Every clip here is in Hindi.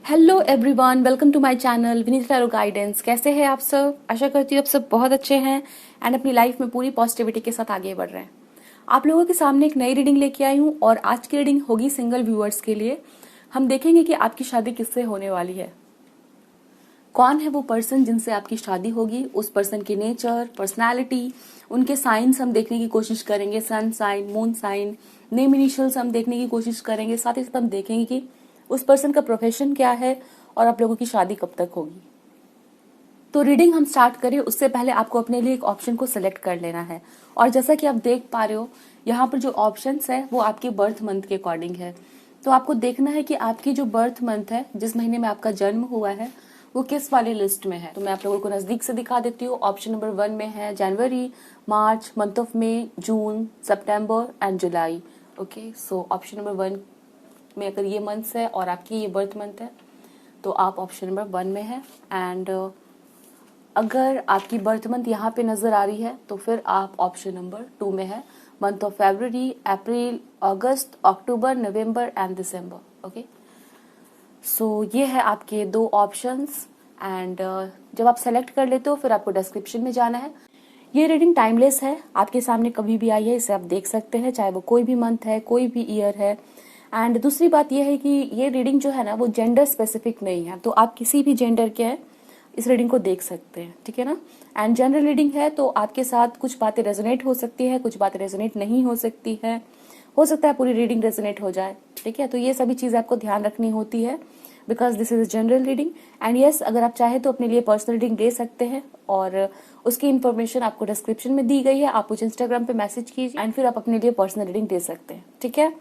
Hello everyone, welcome to my channel Vineet tarot guidance. कैसे हैं आप सब? आशा करती हूँ आप सब बहुत अच्छे हैं एंड अपनी लाइफ में पूरी पॉजिटिविटी के साथ आगे बढ़ रहे हैं। आप लोगों के सामने एक नई रीडिंग लेके आई हूँ और आज की रीडिंग होगी सिंगल व्यूअर्स के लिए। हम देखेंगे कि आपकी शादी किससे होने वाली है, कौन है वो पर्सन जिनसे आपकी शादी होगी, उस पर्सन की नेचर, पर्सनालिटी, उनके साइंस हम देखने की कोशिश करेंगे। Sun sign, moon sign, name initials हम देखने की कोशिश करेंगे। साथ ही साथ हम देखेंगे कि उस पर्सन का प्रोफेशन क्या है और आप लोगों की शादी कब तक होगी। तो रीडिंग हम स्टार्ट करें उससे पहले आपको अपने लिए एक ऑप्शन को सिलेक्ट कर लेना है। और जैसा कि आप देख पा रहे हो, यहाँ पर जो ऑप्शंस है वो आपके बर्थ मंथ के अकॉर्डिंग है। तो आपको देखना है कि आपकी जो बर्थ मंथ है, जिस महीने में आपका जन्म हुआ है, वो किस वाली लिस्ट में है। तो मैं आप लोगों को नजदीक से दिखा देती हूँ। ऑप्शन नंबर 1 में है जनवरी, मार्च, मंथ ऑफ मई, जून, सितंबर एंड जुलाई। ओके, सो ऑप्शन नंबर 1 में अगर ये मंथ्स है और आपकी ये बर्थ मंथ है तो आप ऑप्शन नंबर 1 में है। एंड अगर आपकी बर्थ मंथ यहाँ पे नजर आ रही है तो फिर आप ऑप्शन नंबर 2 में है। मंथ ऑफ फरवरी, अप्रैल, अगस्त, अक्टूबर, नवंबर एंड दिसंबर। ओके, सो ये है आपके 2 ऑप्शंस। एंड जब आप सेलेक्ट कर लेते हो फिर आपको डिस्क्रिप्शन में जाना है। ये रीडिंग टाइमलेस है, आपके सामने कभी भी आई है, इसे आप देख सकते हैं, चाहे वो कोई भी मंथ है, कोई भी ईयर है। एंड दूसरी बात यह है कि ये रीडिंग जो है ना वो जेंडर स्पेसिफिक नहीं है, तो आप किसी भी जेंडर के हैं इस रीडिंग को देख सकते हैं, ठीक है ना। एंड जनरल रीडिंग है तो आपके साथ कुछ बातें रेजोनेट हो सकती है, कुछ बातें रेजोनेट नहीं हो सकती है, हो सकता है पूरी रीडिंग रेजोनेट हो जाए, ठीक है। तो ये सभी चीजें आपको ध्यान रखनी होती है because this is general reading. And yes, अगर आप चाहें तो अपने लिए पर्सनल रीडिंग ले सकते हैं और उसकी इन्फॉर्मेशन आपको डिस्क्रिप्शन में दी गई है। आप मुझे इंस्टाग्राम पे मैसेज कीजिए एंड फिर आप अपने लिए पर्सनल रीडिंग ले सकते हैं, ठीक है।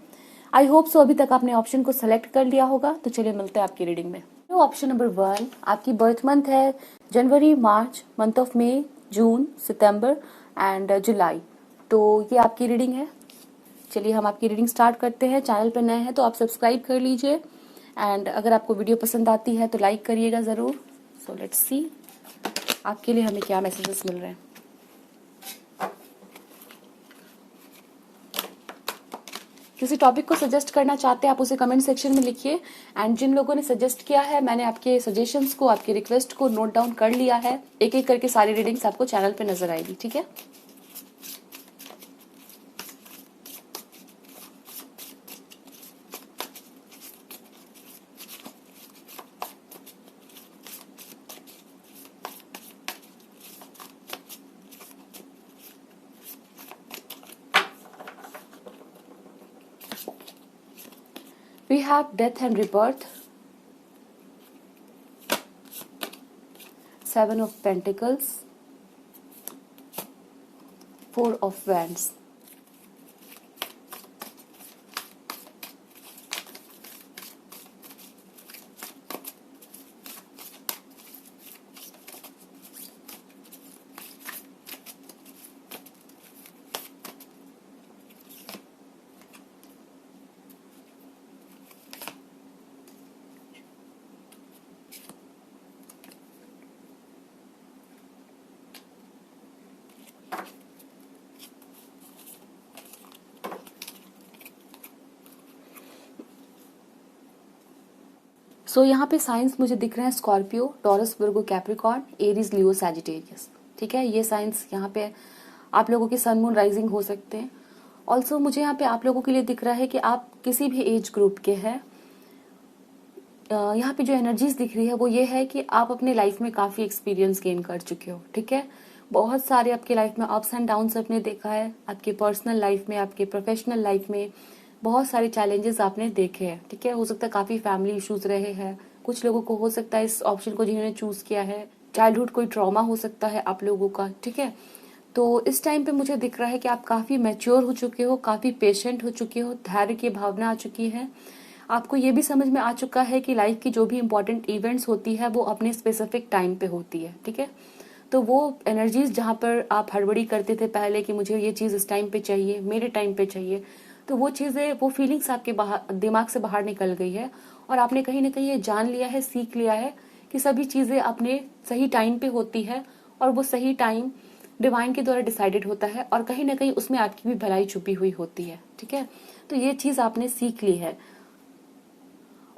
आई होप सो अभी तक आपने ऑप्शन को सेलेक्ट कर लिया होगा। तो चलिए मिलते हैं आपकी रीडिंग में। तो ऑप्शन नंबर 1, आपकी बर्थ मंथ है जनवरी, मार्च, मंथ ऑफ मई, जून, सितंबर एंड जुलाई। तो ये आपकी रीडिंग है। चलिए हम आपकी रीडिंग स्टार्ट करते हैं। चैनल पर नए हैं तो आप सब्सक्राइब कर लीजिए एंड अगर आपको वीडियो पसंद आती है तो लाइक करिएगा जरूर। सो लेट्स सी आपके लिए हमें क्या मैसेजेस मिल रहे हैं। किसी टॉपिक को सजेस्ट करना चाहते हैं आप उसे कमेंट सेक्शन में लिखिए। एंड जिन लोगों ने सजेस्ट किया है, मैंने आपके सजेशंस को, आपकी रिक्वेस्ट को नोट डाउन कर लिया है। एक एक करके सारी रीडिंग्स आपको चैनल पे नजर आएगी, ठीक है। We have death and rebirth, 7 of Pentacles, 4 of Wands. सो यहाँ पे साइंस मुझे दिख रहे हैं स्कॉर्पियो, टॉरस, वर्गो, कैप्रिकॉर्न, एरीज, लियो, सैजिटेरियस, ठीक है। ये साइंस यहाँ पे आप लोगों के सन मून राइजिंग हो सकते हैं। ऑल्सो मुझे यहाँ पे आप लोगों के लिए दिख रहा है कि आप किसी भी एज ग्रुप के हैं। यहाँ पे जो एनर्जीज दिख रही है वो ये है कि आप अपने लाइफ में काफी एक्सपीरियंस गेन कर चुके हो, ठीक है। बहुत सारे आपके लाइफ में अप्स एंड डाउन्स आपने देखा है, आपके पर्सनल लाइफ में, आपके प्रोफेशनल लाइफ में बहुत सारे चैलेंजेस आपने देखे हैं, ठीक है। हो सकता है काफी फैमिली इश्यूज रहे हैं कुछ लोगों को, हो सकता है इस ऑप्शन को जिन्होंने चूज किया है चाइल्डहुड कोई ट्रॉमा हो सकता है आप लोगों का, ठीक है। तो इस टाइम पे मुझे दिख रहा है कि आप काफी मैच्योर हो चुके हो, काफी पेशेंट हो चुके हो, धैर्य की भावना आ चुकी है। आपको ये भी समझ में आ चुका है कि लाइफ की जो भी इंपॉर्टेंट इवेंट्स होती है वो अपने स्पेसिफिक टाइम पे होती है, ठीक है। तो वो एनर्जीज जहाँ पर आप हड़बड़ी करते थे पहले कि मुझे ये चीज इस टाइम पे चाहिए, मेरे टाइम पे चाहिए, तो वो चीजें, वो फीलिंग्स आपके दिमाग से बाहर निकल गई है और आपने कहीं ना कहीं ये जान लिया है, सीख लिया है कि सभी चीजें अपने सही टाइम पे होती है और वो सही टाइम डिवाइन के द्वारा डिसाइडेड होता है और कहीं ना कहीं उसमें आपकी भी भलाई छुपी हुई होती है, ठीक है। तो ये चीज आपने सीख ली है।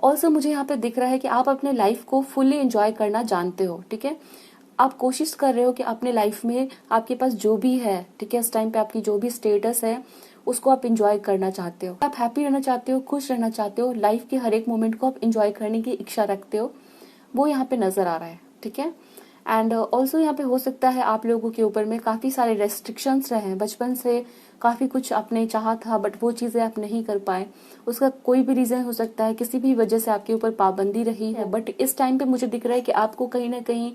ऑल्सो मुझे यहाँ पे दिख रहा है कि आप अपने लाइफ को फुल्ली एंजॉय करना जानते हो, ठीक है। आप कोशिश कर रहे हो कि अपने लाइफ में आपके पास जो भी है, ठीक है, इस टाइम पे आपकी जो भी स्टेटस है उसको आप इंजॉय करना चाहते हो। आप हैप्पी रहना चाहते हो, खुश रहना चाहते हो, लाइफ के हर एक मोमेंट को आप इंजॉय करने की इच्छा रखते हो, वो यहाँ पे नजर आ रहा है, ठीक है। एंड ऑल्सो यहाँ पे हो सकता है आप लोगों के ऊपर में काफी सारे रेस्ट्रिक्शंस रहे हैं, बचपन से काफी कुछ आपने चाहा था बट वो चीजें आप नहीं कर पाए। उसका कोई भी रीजन हो सकता है, किसी भी वजह से आपके ऊपर पाबंदी रही है, बट इस टाइम पे मुझे दिख रहा है कि आपको कहीं ना कहीं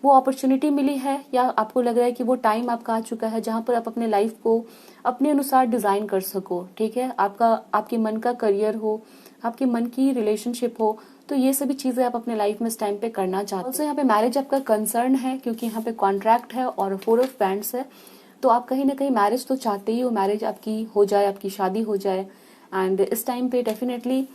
वो अपॉर्चुनिटी मिली है, या आपको लग रहा है कि वो टाइम आपका आ चुका है जहां पर आप अपने लाइफ को अपने अनुसार डिजाइन कर सको, ठीक है। आपके मन का करियर हो, आपके मन की रिलेशनशिप हो, तो ये सभी चीजें आप अपने लाइफ में इस टाइम पे करना चाहते हो। यहाँ पे मैरिज आपका कंसर्न है क्योंकि यहाँ पे कॉन्ट्रैक्ट है और 4 ऑफ पैंट्स है, तो आप कहीं ना कहीं मैरिज तो चाहते ही हो, मैरिज आपकी हो जाए, आपकी शादी हो जाए। एंड इस टाइम पे डेफिनेटली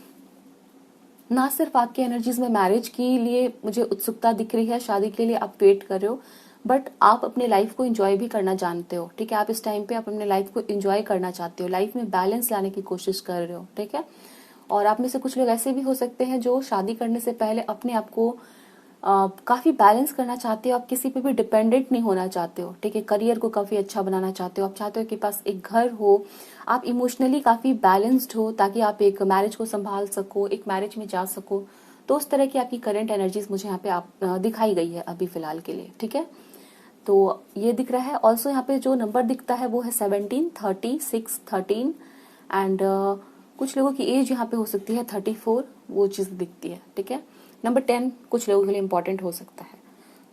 ना सिर्फ आपकी एनर्जीज में मैरिज के लिए मुझे उत्सुकता दिख रही है, शादी के लिए आप वेट कर रहे हो, बट आप अपने लाइफ को एंजॉय भी करना जानते हो, ठीक है। आप इस टाइम पे आप अपने लाइफ को एंजॉय करना चाहते हो, लाइफ में बैलेंस लाने की कोशिश कर रहे हो, ठीक है। और आप में से कुछ लोग ऐसे भी हो सकते हैं जो शादी करने से पहले अपने आप को काफी बैलेंस करना चाहते हो, आप किसी पे भी डिपेंडेंट नहीं होना चाहते हो, ठीक है। करियर को काफी अच्छा बनाना चाहते हो, आप चाहते हो कि पास एक घर हो, आप इमोशनली काफी बैलेंस्ड हो ताकि आप एक मैरिज को संभाल सको, एक मैरिज में जा सको। तो उस तरह की आपकी करंट एनर्जीज मुझे यहाँ पे आप दिखाई गई है अभी फिलहाल के लिए, ठीक है। तो ये दिख रहा है। ऑल्सो यहाँ पे जो नंबर दिखता है वो है 17, 30, 6, 13 एंड कुछ लोगों की एज यहाँ पे हो सकती है 34, वो चीज दिखती है, ठीक है। नंबर 10 कुछ लोगों के लिए इंपॉर्टेंट हो सकता है।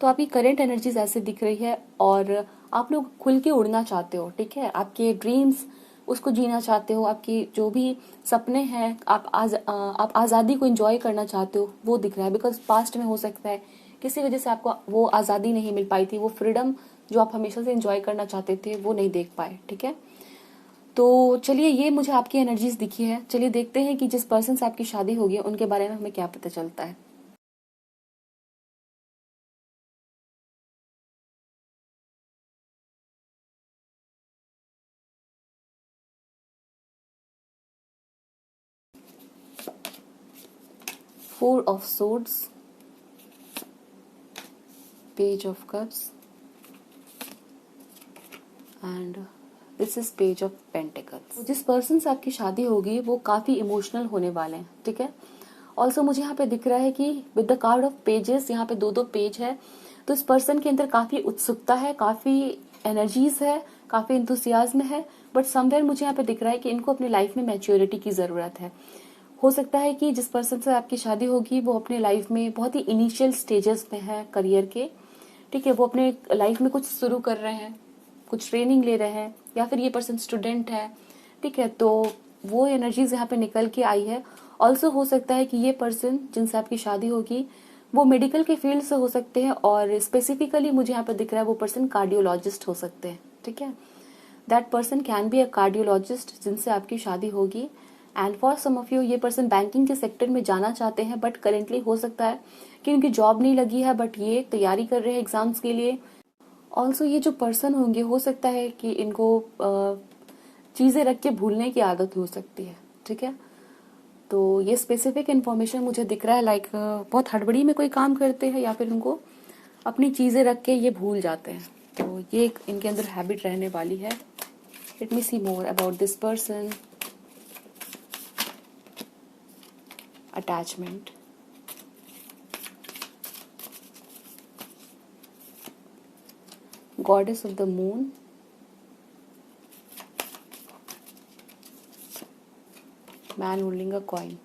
तो आपकी करंट एनर्जीज ऐसे दिख रही है और आप लोग खुल के उड़ना चाहते हो, ठीक है। आपके ड्रीम्स उसको जीना चाहते हो, आपकी जो भी सपने हैं, आप आजादी को एंजॉय करना चाहते हो, वो दिख रहा है। बिकॉज पास्ट में हो सकता है किसी वजह से आपको वो आजादी नहीं मिल पाई थी, वो फ्रीडम जो आप हमेशा से एंजॉय करना चाहते थे वो नहीं देख पाए, ठीक है। तो चलिए, ये मुझे आपकी एनर्जीज दिखी है। चलिए देखते हैं कि जिस पर्सन से आपकी शादी होगी उनके बारे में हमें क्या पता चलता है। Four of swords, page of cups and this is page of pentacles. जिस पर्सन से आपकी शादी होगी वो काफी इमोशनल होने वाले हैं, ठीक है। ऑल्सो मुझे यहाँ पे दिख रहा है कि with the card of pages, यहाँ पे दो दो पेज है, तो इस पर्सन के अंदर काफी उत्सुकता है, काफी एनर्जीज है, काफी इंथुसियाज्म है, बट समवेयर मुझे यहाँ पे दिख रहा है कि इनको अपनी लाइफ में मैच्योरिटी की जरूरत है। हो सकता है कि जिस पर्सन से आपकी शादी होगी वो अपने लाइफ में बहुत ही इनिशियल स्टेजेस में है करियर के, ठीक है। वो अपने लाइफ में कुछ शुरू कर रहे हैं, कुछ ट्रेनिंग ले रहे हैं, या फिर ये पर्सन स्टूडेंट है, ठीक है। तो वो एनर्जीज यहाँ पे निकल के आई है। ऑल्सो हो सकता है कि ये पर्सन जिनसे आपकी शादी होगी वो मेडिकल के फील्ड से हो सकते हैं, और स्पेसिफिकली मुझे यहाँ पे दिख रहा है वो पर्सन कार्डियोलॉजिस्ट हो सकते हैं, ठीक है। That person can be a cardiologist जिनसे आपकी शादी होगी। And for some of you ये पर्सन बैंकिंग के सेक्टर में जाना चाहते हैं, बट करेंटली हो सकता है कि उनकी जॉब नहीं लगी है, बट ये तैयारी कर रहे हैं एग्जाम्स के लिए। ऑल्सो ये जो पर्सन होंगे हो सकता है कि इनको चीजें रख के भूलने की आदत हो सकती है, ठीक है। तो ये स्पेसिफिक इन्फॉर्मेशन मुझे दिख रहा है, लाइक बहुत हड़बड़ी में कोई काम करते हैं या फिर उनको अपनी चीजें रख के ये भूल जाते हैं, तो ये एक इनके अंदर हैबिट रहने वाली है। Let me see more about this person. Attachment, goddess of the moon, man holding a coin.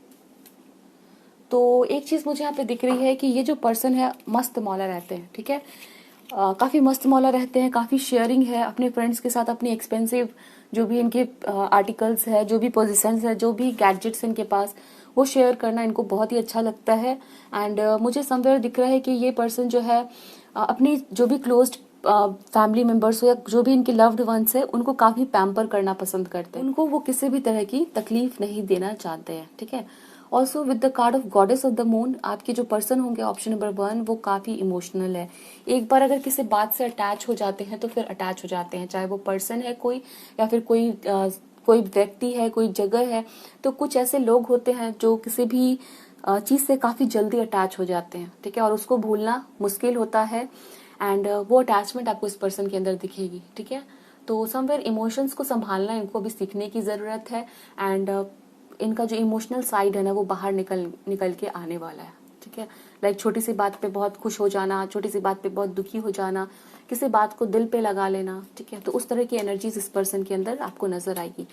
तो एक चीज मुझे यहाँ पे दिख रही है कि ये जो पर्सन है मस्त मौला रहते हैं, ठीक है। काफी मस्त मौला रहते हैं, काफी शेयरिंग है अपने फ्रेंड्स के साथ, अपनी एक्सपेंसिव जो भी इनके आर्टिकल्स है, जो भी पोजीशंस है, जो भी गैजेट्स इनके पास, वो शेयर करना इनको बहुत ही अच्छा लगता है। एंड मुझे समवेयर दिख रहा है कि ये पर्सन जो है अपनी जो भी क्लोज्ड फैमिली मेंबर्स हो या जो भी इनके लव्ड वंस है उनको काफी पैम्पर करना पसंद करते हैं, उनको वो किसी भी तरह की तकलीफ नहीं देना चाहते हैं, ठीक है। Also with the card of goddess of the moon, आपके जो पर्सन होंगे ऑप्शन नंबर 1, वो काफी इमोशनल है। एक बार अगर किसी बात से अटैच हो जाते हैं तो फिर अटैच हो जाते हैं, चाहे वो पर्सन है कोई या फिर कोई व्यक्ति है, कोई जगह है। तो कुछ ऐसे लोग होते हैं जो किसी भी चीज़ से काफ़ी जल्दी अटैच हो जाते हैं, ठीक है, और उसको भूलना मुश्किल होता है। एंड वो अटैचमेंट आपको इस पर्सन के अंदर दिखेगी, ठीक है। तो समवेयर इमोशंस को संभालना इनको भी सीखने की ज़रूरत है। एंड इनका जो इमोशनल साइड है ना वो बाहर निकल के आने वाला है, ठीक है। लाइक छोटी सी बात पे बहुत खुश हो जाना, छोटी सी बात पे बहुत दुखी हो जाना, किसी बात को दिल पे लगा लेना, ठीक है। तो उस तरह की एनर्जीज इस पर्सन के अंदर आपको नजर आएगी।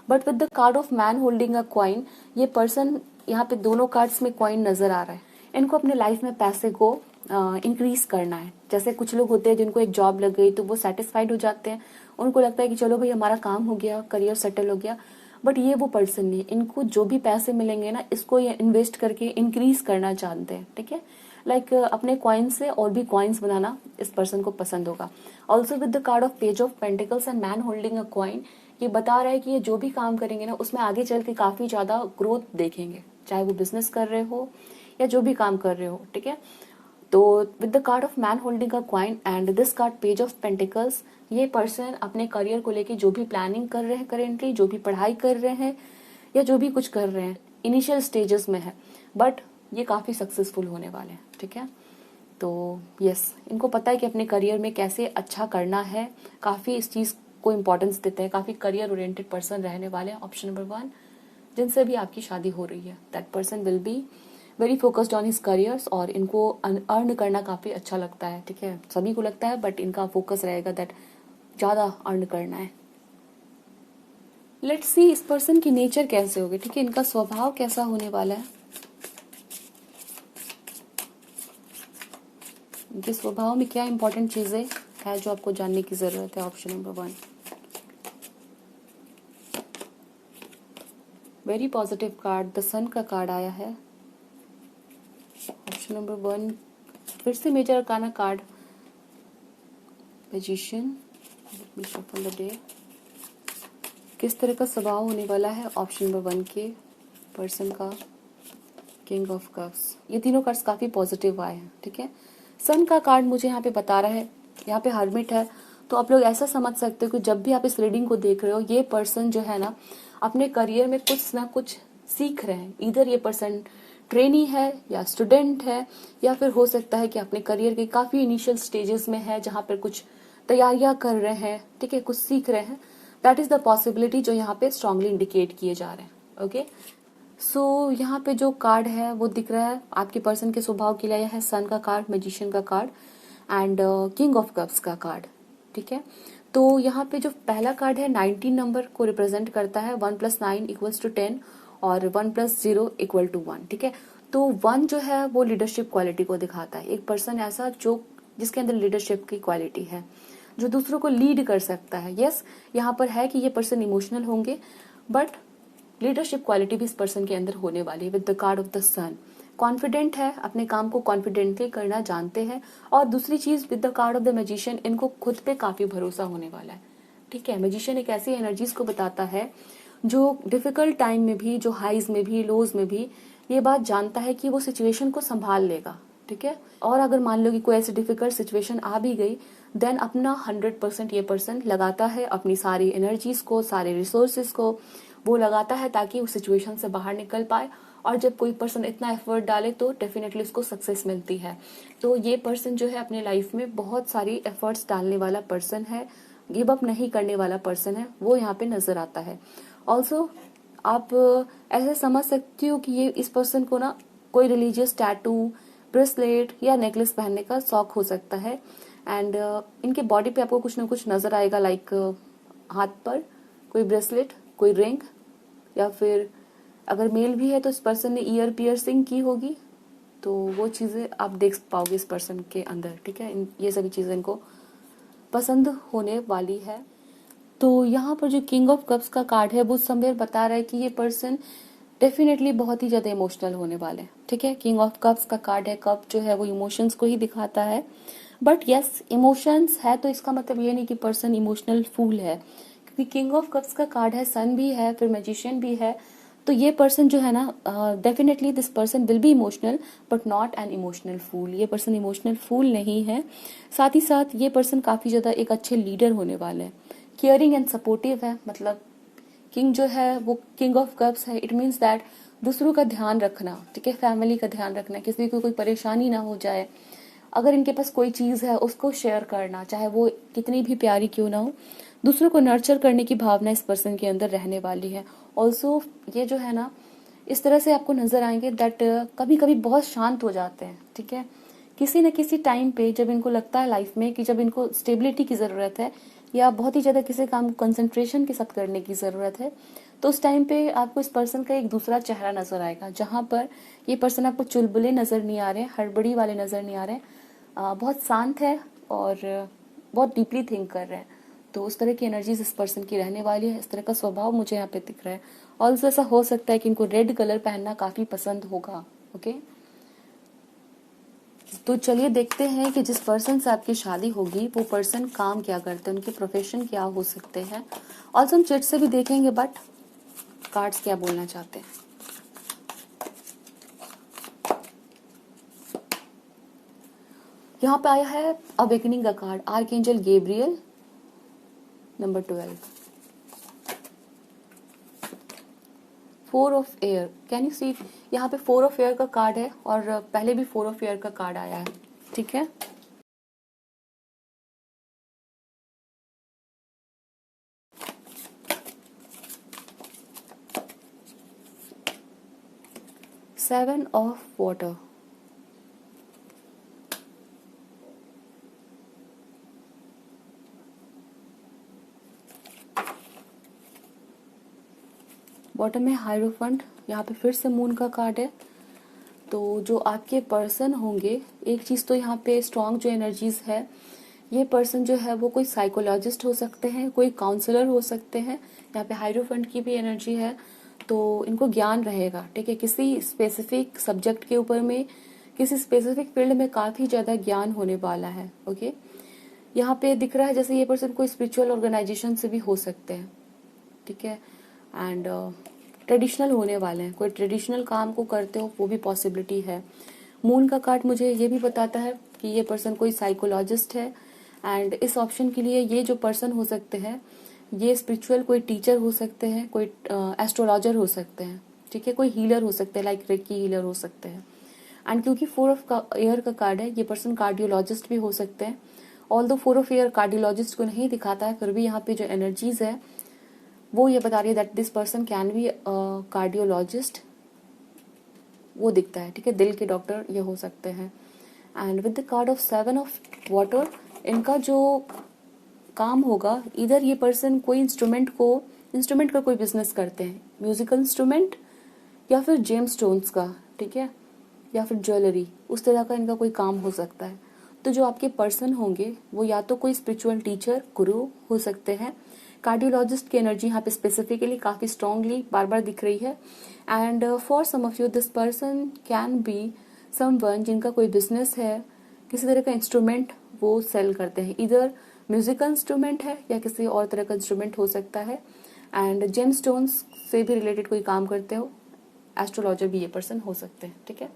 But with the card of man holding a coin, ये पर्सन, यहाँ पे दोनों कार्ड्स में कॉइन नजर आ रहा है। इनको अपने लाइफ में पैसे को इंक्रीज करना है। जैसे कुछ लोग होते हैं जिनको एक जॉब लग गई तो वो सेटिस्फाइड हो जाते हैं, उनको लगता है कि चलो भाई हमारा काम हो गया, करियर सेटल हो गया। बट ये वो पर्सन नहीं, इनको जो भी पैसे मिलेंगे ना इसको ये इन्वेस्ट करके इंक्रीज करना चाहते हैं, ठीक है। लाइक अपने कॉइन से और भी कॉइन्स बनाना इस पर्सन को पसंद होगा। Also with the card of page of pentacles and man holding a coin, ये बता रहा है कि ये जो भी काम करेंगे ना उसमें आगे चल के काफी ज्यादा ग्रोथ देखेंगे, चाहे वो बिजनेस कर रहे हो या जो भी काम कर रहे हो, ठीक है। तो with the card of man holding a coin and this card page of pentacles, ये पर्सन अपने करियर को लेके जो भी प्लानिंग कर रहे हैं करेंटली, जो भी पढ़ाई कर रहे हैं या जो भी कुछ कर रहे हैं, इनिशियल स्टेजेस में है, बट ये काफी सक्सेसफुल होने वाले हैं, ठीक है। तो यस, इनको पता है कि अपने करियर में कैसे अच्छा करना है, काफी इस चीज को इम्पोर्टेंस देते हैं, काफी करियर ओरिएंटेड पर्सन रहने वाले हैं। ऑप्शन नंबर 1, जिनसे भी आपकी शादी हो रही है, that person will be very focused on his careers, और इनको अर्न करना काफी अच्छा लगता है, ठीक है। सभी को लगता है बट इनका फोकस रहेगा दैट ज्यादा अर्न करना है। लेट्स सी इस पर्सन की नेचर कैसे होगी, ठीक है, इनका स्वभाव कैसा होने वाला है, इनके स्वभाव में क्या इंपॉर्टेंट चीजें है जो आपको जानने की जरूरत है। Option number 1, very positive card, the sun का कार्ड आया है। ऑप्शन नंबर 1 फिर से major arcana card, magician, shuffle the day. किस तरह का स्वभाव होने वाला है ऑप्शन नंबर 1 के पर्सन का, किंग ऑफ कप्स। ये तीनों कार्ड्स काफी पॉजिटिव आए हैं, ठीक है। सन का कार्ड मुझे यहाँ पे बता रहा है, यहाँ पे हर्मिट है, तो आप लोग ऐसा समझ सकते हो कि जब भी आप इस रीडिंग को देख रहे हो, ये पर्सन जो है ना अपने करियर में कुछ ना कुछ सीख रहे हैं। इधर ये पर्सन ट्रेनी है या स्टूडेंट है, या फिर हो सकता है कि अपने करियर के काफी इनिशियल स्टेजेस में है जहां पर कुछ तैयारियां कर रहे हैं, ठीक है, कुछ सीख रहे हैं। दैट इज द पॉसिबिलिटी जो यहाँ पे स्ट्रांगली इंडिकेट किए जा रहे हैं। ओके, सो यहाँ पे जो कार्ड है वो दिख रहा है आपके पर्सन के स्वभाव के लिए है सन का कार्ड, मैजिशियन का card and king of cups का कार्ड, ठीक है। तो यहाँ पे जो पहला कार्ड है 19 नंबर को रिप्रेजेंट करता है, 1 + 9 = 10 और 1 + 0 = 1, ठीक है। तो 1 जो है वो लीडरशिप क्वालिटी को दिखाता है, एक पर्सन ऐसा जो जिसके अंदर लीडरशिप की क्वालिटी है, जो दूसरों को लीड कर सकता है। यस, यहाँ पर है कि ये पर्सन इमोशनल होंगे, बट लीडरशिप क्वालिटी भी इस पर्सन के अंदर होने वाली है। With the card of the sun, confident है, अपने काम को कॉन्फिडेंटली करना जानते हैं। और दूसरी चीज with the card of the magician, इनको खुद पे काफी भरोसा होने वाला है, ठीक है। मैजिशियन एक ऐसी एनर्जीज को बताता है जो डिफिकल्ट टाइम में भी, जो हाइज में भी, लोज में भी ये बात जानता है कि वो सिचुएशन को संभाल लेगा, ठीक है। और अगर मान लो कि कोई ऐसी डिफिकल्ट सिचुएशन आ भी गई, देन अपना 100% ये पर्सन लगाता है, अपनी सारी एनर्जीज को, सारे रिसोर्सेज को वो लगाता है ताकि उस सिचुएशन से बाहर निकल पाए। और जब कोई पर्सन इतना एफर्ट डाले तो डेफिनेटली उसको सक्सेस मिलती है। तो ये पर्सन जो है अपने लाइफ में बहुत सारी एफर्ट्स डालने वाला पर्सन है, गिव अप नहीं करने वाला पर्सन है, वो यहाँ पे नजर आता है। ऑल्सो आप ऐसे समझ सकती हो कि ये इस पर्सन को ना कोई रिलीजियस टैटू, ब्रेसलेट या नेकलेस पहनने का शौक हो सकता है। एंड इनके बॉडी पे आपको कुछ ना कुछ नजर आएगा, लाइक हाथ पर कोई ब्रेसलेट, कोई रिंग, या फिर अगर मेल भी है तो इस पर्सन ने ईयर पियर्सिंग की होगी, तो वो चीजें आप देख पाओगे इस पर्सन के अंदर, ठीक है। ये सभी चीजें इनको पसंद होने वाली है। तो यहाँ पर जो किंग ऑफ कप्स का कार्ड है वो समवेयर बता रहा है कि ये पर्सन डेफिनेटली बहुत ही ज्यादा इमोशनल होने वाले हैं, ठीक है। किंग ऑफ कप्स का कार्ड है, कप जो है वो इमोशंस को ही दिखाता है। बट यस, इमोशंस है तो इसका मतलब ये नहीं कि पर्सन इमोशनल फूल है, क्योंकि किंग ऑफ कप्स का कार्ड है, सन भी है, फिर मैजिशियन भी है। तो ये पर्सन जो है ना, definitely this person will be emotional but not an emotional fool. ये पर्सन इमोशनल फूल नहीं है। साथ ही साथ ये पर्सन काफी ज्यादा एक अच्छे लीडर होने वाले हैं, केयरिंग एंड सपोर्टिव है। मतलब किंग जो है वो किंग ऑफ कप्स है, इट मीन्स दैट दूसरों का ध्यान रखना, ठीक है, फैमिली का ध्यान रखना, किसी को कोई परेशानी ना हो जाए, अगर इनके पास कोई चीज़ है उसको शेयर करना, चाहे वो कितनी भी प्यारी क्यों ना हो, दूसरों को नर्चर करने की भावना इस पर्सन के अंदर रहने वाली है। ऑल्सो ये जो है ना, इस तरह से आपको नजर आएंगे दैट कभी कभी बहुत शांत हो जाते हैं, ठीक है, किसी न किसी टाइम पे जब इनको लगता है लाइफ में कि जब इनको स्टेबिलिटी की ज़रूरत है या बहुत ही ज़्यादा किसी काम को कंसंट्रेशन के साथ करने की ज़रूरत है, तो उस टाइम पे आपको इस पर्सन का एक दूसरा चेहरा नजर आएगा, जहाँ पर ये पर्सन आपको चुलबुले नजर नहीं आ रहे, हड़बड़ी वाले नजर नहीं आ रहे, बहुत शांत है और बहुत डीपली थिंक कर रहे हैं। तो उस तरह की एनर्जीज इस पर्सन की रहने वाली है, इस तरह का स्वभाव मुझे यहाँ पे दिख रहा है। ऑल्सो ऐसा हो सकता है कि इनको रेड कलर पहनना काफी पसंद होगा। ओके, तो चलिए देखते हैं कि जिस पर्सन से आपकी शादी होगी वो पर्सन काम क्या करते हैं, उनके प्रोफेशन क्या हो सकते हैं। ऑल्सो हम चिट से भी देखेंगे, बट कार्ड्स क्या बोलना चाहते हैं। यहाँ पे आया है अवेकनिंग का card, archangel Gabriel, number 12, 4 of air. Can you see, यहाँ पे 4 ऑफ एयर का कार्ड है और पहले भी 4 ऑफ एयर का कार्ड आया है, ठीक है। सेवन ऑफ वाटर, बॉटम में हायरोफंट, यहाँ पे फिर से मून का कार्ड है। तो जो आपके पर्सन होंगे, एक चीज़ तो यहाँ पे स्ट्रॉन्ग जो एनर्जीज है, ये पर्सन जो है वो कोई साइकोलॉजिस्ट हो सकते हैं, कोई काउंसलर हो सकते हैं। यहाँ पे हायरोफंट की भी एनर्जी है, तो इनको ज्ञान रहेगा, ठीक है, किसी स्पेसिफिक सब्जेक्ट के ऊपर में, किसी स्पेसिफिक फील्ड में काफ़ी ज़्यादा ज्ञान होने वाला है। ओके, यहाँ पे दिख रहा है जैसे ये पर्सन कोई स्पिरिचुअल ऑर्गेनाइजेशन से भी हो सकते हैं, ठीक है, एंड ट्रेडिशनल होने वाले हैं, कोई ट्रेडिशनल काम को करते हो वो भी पॉसिबिलिटी है। मून का कार्ड मुझे ये भी बताता है कि ये पर्सन कोई साइकोलॉजिस्ट है, एंड इस ऑप्शन के लिए ये जो पर्सन हो सकते हैं, ये स्पिरिचुअल कोई टीचर हो सकते हैं, कोई एस्ट्रोलॉजर हो सकते हैं, ठीक है, कोई हीलर हो सकते हैं, लाइक रेकी हीलर हो सकते हैं। एंड क्योंकि 4 ऑफ एयर का कार्ड है, ये पर्सन कार्डियोलॉजिस्ट भी हो सकते हैं। ऑल दो 4 ऑफ एयर कार्डियोलॉजिस्ट को नहीं दिखाता है, फिर भी यहाँ पे जो एनर्जीज है वो ये बता रही है that this person can B cardiologist, वो दिखता है, ठीक है, दिल के डॉक्टर ये हो सकते हैं। And with the card of 7 of water, इनका जो काम होगा, इधर ये पर्सन कोई इंस्ट्रूमेंट का कोई बिजनेस करते हैं, म्यूजिकल इंस्ट्रूमेंट या फिर जेम स्टोन्स का, ठीक है, या फिर ज्वेलरी, उस तरह का इनका कोई काम हो सकता है। तो जो आपके पर्सन होंगे वो या तो कोई स्पिरिचुअल टीचर, गुरु हो सकते हैं। कार्डियोलॉजिस्ट की एनर्जी यहाँ पे स्पेसिफिकली काफी स्ट्रांगली बार बार दिख रही है। And for some of you this person can be someone जिनका कोई बिजनेस है, किसी तरह का इंस्ट्रूमेंट वो सेल करते हैं, इधर म्यूजिकल इंस्ट्रूमेंट है या किसी और तरह का इंस्ट्रूमेंट हो सकता है। एंड जेम स्टोन्स से भी रिलेटेड कोई काम करते हो, एस्ट्रोलॉजर भी ये पर्सन हो सकते हैं, ठीक है।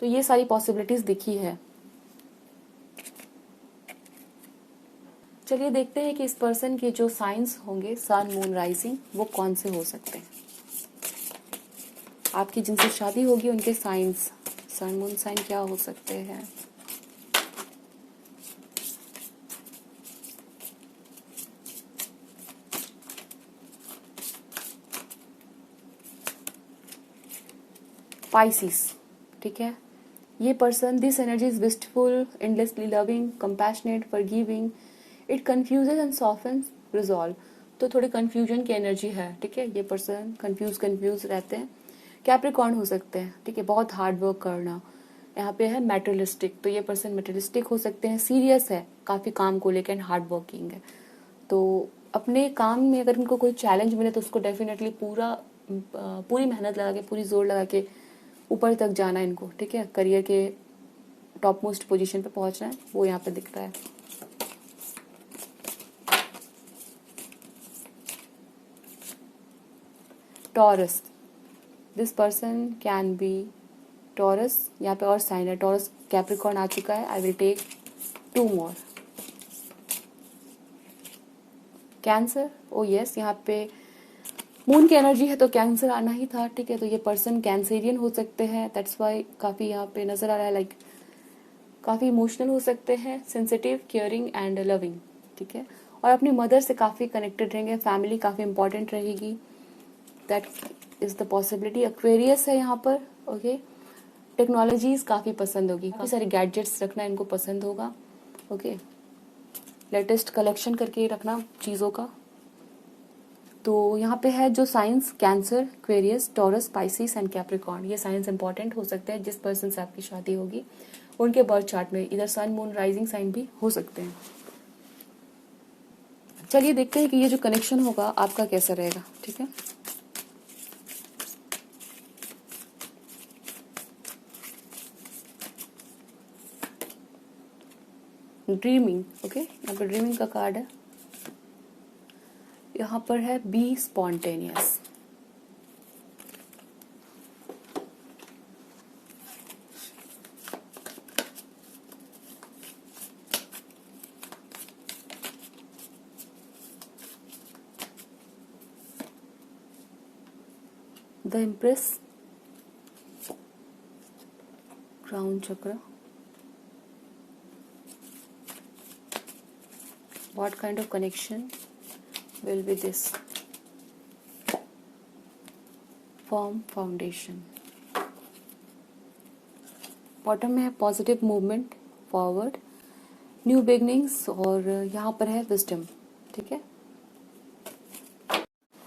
तो ये सारी पॉसिबिलिटीज दिखी है। चलिए देखते हैं कि इस पर्सन के जो साइंस होंगे, सन, मून, राइजिंग, वो कौन से हो सकते हैं। आपकी जिनसे शादी होगी उनके साइंस, सन मून साइन क्या हो सकते हैं। पाइसिस, ठीक है, ये person, this energy is wistful, endlessly loving, compassionate, forgiving, it confuses and softens, resolve. तो थोड़ी कंफ्यूजन की एनर्जी है, ठीक है, ये पर्सन कंफ्यूज रहते हैं। कैप्रिकॉर्न हो सकते हैं, ठीक है, बहुत हार्ड वर्क करना। यहाँ पे है मेटेरियलिस्टिक, तो ये पर्सन मेटेरियलिस्टिक हो सकते हैं, सीरियस है काफी काम को लेकर, हार्ड वर्किंग है। तो अपने काम में अगर इनको कोई चैलेंज मिले तो उसको डेफिनेटली पूरी मेहनत लगा के, पूरी जोर लगा के ऊपर तक जाना है इनको, ठीक है, करियर के टॉप मोस्ट पोजीशन पे पहुंचना है, वो यहाँ पे दिख रहा है। Taurus, this person can B taurus, यहाँ पे और साइन है, टॉरस कैप्रिकॉर्न आ चुका है, I will take 2 more. Cancer, oh yes, यहाँ पे मून की एनर्जी है तो कैंसर आना ही था, ठीक है। तो ये पर्सन कैंसेरियन हो सकते हैं, दैट्स वाई काफ़ी यहाँ पे नज़र आ रहा है, लाइक काफ़ी इमोशनल हो सकते हैं, सेंसिटिव, केयरिंग एंड लविंग, ठीक है। और अपनी मदर से काफ़ी कनेक्टेड रहेंगे, फैमिली काफ़ी इंपॉर्टेंट रहेगी, that is the possibility. Aquarius है यहाँ पर, ओके। टेक्नोलॉजीज काफ़ी पसंद होगी, काफ़ी सारे गैजेट्स रखना इनको पसंद होगा, ओके। लेटेस्ट कलेक्शन करके रखना चीज़ों का। तो यहाँ पे है जो science, cancer, Aquarius, taurus, Pisces and Capricorn, ये साइंस इंपॉर्टेंट हो सकते हैं जिस पर्सन से आपकी शादी होगी। उनके बर्थ चार्ट में इधर सन, मून, राइजिंग साइन भी हो सकते हैं। चलिए देखते हैं कि ये जो कनेक्शन होगा आपका कैसा रहेगा, ठीक है। Dreaming, okay. यहाँ पर ड्रीमिंग का कार्ड है, यहाँ पर है be spontaneous. The impress, crown चक्र, what kind of connection will be this, firm foundation। Bottom में है positive movement forward, new beginnings, और यहाँ पर है विजडम, ठीक है।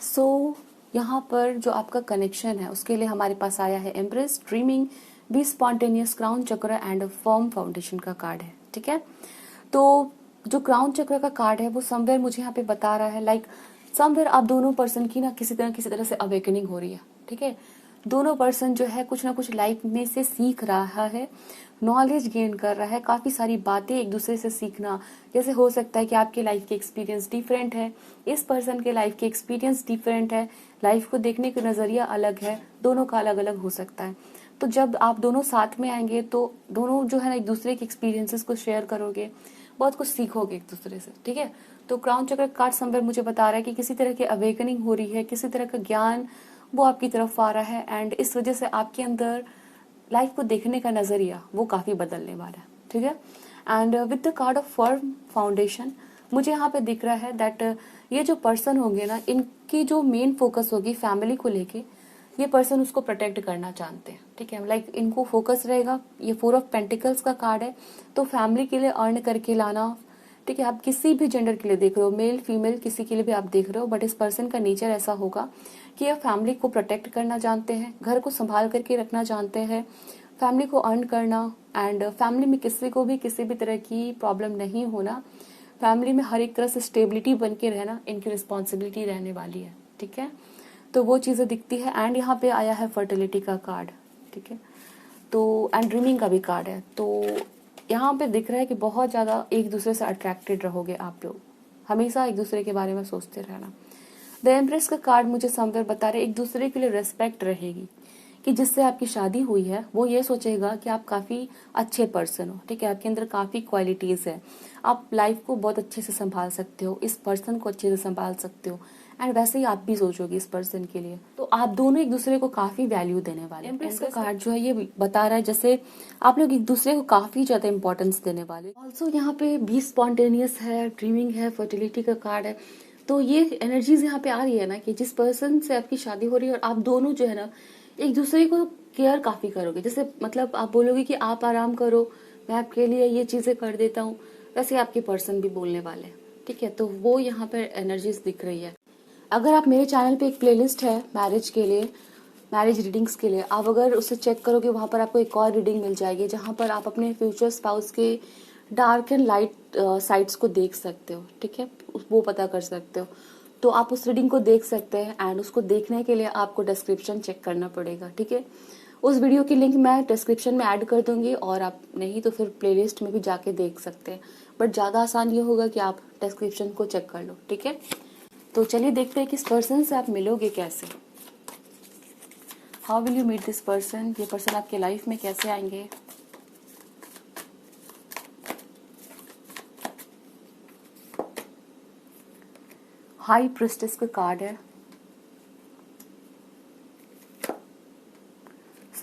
सो यहाँ पर जो आपका कनेक्शन है उसके लिए हमारे पास आया है empress, dreaming, be spontaneous, crown चक्र एंड फर्म फाउंडेशन का कार्ड है, ठीक है। तो जो क्राउन चक्र का कार्ड है वो समवेयर मुझे यहाँ पे बता रहा है, लाइक समवेयर आप दोनों पर्सन की ना किसी तरह से अवेकनिंग हो रही है, ठीक है। दोनों पर्सन जो है कुछ ना कुछ लाइफ में से सीख रहा है, नॉलेज गेन कर रहा है, काफी सारी बातें एक दूसरे से सीखना। जैसे हो सकता है कि आपके लाइफ के एक्सपीरियंस डिफरेंट है, इस पर्सन के लाइफ के एक्सपीरियंस डिफरेंट है, लाइफ को देखने का नजरिया अलग है, दोनों का अलग अलग हो सकता है। तो जब आप दोनों साथ में आएंगे तो दोनों जो है ना एक दूसरे के एक्सपीरियंसेस को शेयर करोगे, बहुत कुछ सीखोगे एक दूसरे से, ठीक है। तो क्राउन चक्र कार्ड समवेयर मुझे बता रहा है कि किसी तरह की अवेकनिंग हो रही है, किसी तरह का ज्ञान वो आपकी तरफ आ रहा है, एंड इस वजह से आपके अंदर लाइफ को देखने का नजरिया वो काफी बदलने वाला है, ठीक है। And with the card of firm foundation मुझे यहाँ पे दिख रहा है दैट ये जो पर्सन होंगे ना, इनकी जो मेन फोकस होगी फैमिली को लेके, ये पर्सन उसको प्रोटेक्ट करना चाहते हैं, ठीक है। लाइक इनको फोकस रहेगा, ये 4 ऑफ पेंटिकल्स का कार्ड है, तो फैमिली के लिए अर्न करके लाना, ठीक है। आप किसी भी जेंडर के लिए देख रहे हो, मेल फीमेल किसी के लिए भी आप देख रहे हो, बट इस पर्सन का नेचर ऐसा होगा कि ये फैमिली को प्रोटेक्ट करना जानते हैं, घर को संभाल करके रखना जानते हैं, फैमिली को अर्न करना, एंड फैमिली में किसी को भी किसी भी तरह की प्रॉब्लम नहीं होना, फैमिली में हर एक तरह से स्टेबिलिटी बन के रहना इनकी रिस्पॉन्सिबिलिटी रहने वाली है, ठीक है। तो वो चीज़ें दिखती है। एंड यहाँ पे आया है फर्टिलिटी का कार्ड, ठीक है। तो एंड ड्रीमिंग का भी कार्ड है। तो यहाँ पे दिख रहा है कि बहुत ज़्यादा एक दूसरे से अट्रैक्टेड रहोगे आप लोग, हमेशा एक दूसरे के बारे में सोचते रहना। द एम्प्रेस का कार्ड मुझे समवेयर बता रहे एक दूसरे के लिए रेस्पेक्ट रहेगी, कि जिससे आपकी शादी हुई है वो ये सोचेगा कि आप काफ़ी अच्छे पर्सन हो, ठीक है। आपके अंदर काफ़ी क्वालिटीज़ है, आप लाइफ को बहुत अच्छे से संभाल सकते हो, इस पर्सन को अच्छे से संभाल सकते हो, एंड वैसे ही आप भी सोचोगे इस पर्सन के लिए। तो आप दोनों एक दूसरे को काफी वैल्यू देने वाले। एम्प्रेस का कार्ड जो है ये बता रहा है जैसे आप लोग एक दूसरे को काफी ज्यादा इंपॉर्टेंस देने वाले। ऑल्सो यहाँ पे बी स्पॉन्टेनियस है, ड्रीमिंग है, फर्टिलिटी का कार्ड है। तो ये एनर्जीज यहाँ पे आ रही है ना कि जिस पर्सन से आपकी शादी हो रही है और आप दोनों जो है ना एक दूसरे को केयर काफी करोगे। जैसे मतलब आप बोलोगे कि आप आराम करो, मैं आपके लिए ये चीजें कर देता हूँ, वैसे आपके पर्सन भी बोलने वाले, ठीक है। तो वो यहाँ पे एनर्जीज दिख रही है। अगर आप मेरे चैनल पे एक प्लेलिस्ट है मैरिज के लिए, मैरिज रीडिंग्स के लिए, आप अगर उसे चेक करोगे वहाँ पर आपको एक और रीडिंग मिल जाएगी जहाँ पर आप अपने फ्यूचर स्पाउस के डार्क एंड लाइट साइड्स को देख सकते हो, ठीक है, वो पता कर सकते हो। तो आप उस रीडिंग को देख सकते हैं, एंड उसको देखने के लिए आपको डिस्क्रिप्शन चेक करना पड़ेगा, ठीक है। उस वीडियो की लिंक मैं डिस्क्रिप्शन में ऐड कर दूंगी, और आप नहीं तो फिर प्लेलिस्ट में भी जाके देख सकते हैं, बट ज़्यादा आसान ये होगा कि आप डिस्क्रिप्शन को चेक कर लो, ठीक है। तो चलिए देखते हैं कि इस पर्सन से आप मिलोगे कैसे, how will you meet this person, ये पर्सन आपके लाइफ में कैसे आएंगे। हाई प्रिस्टेस का कार्ड है,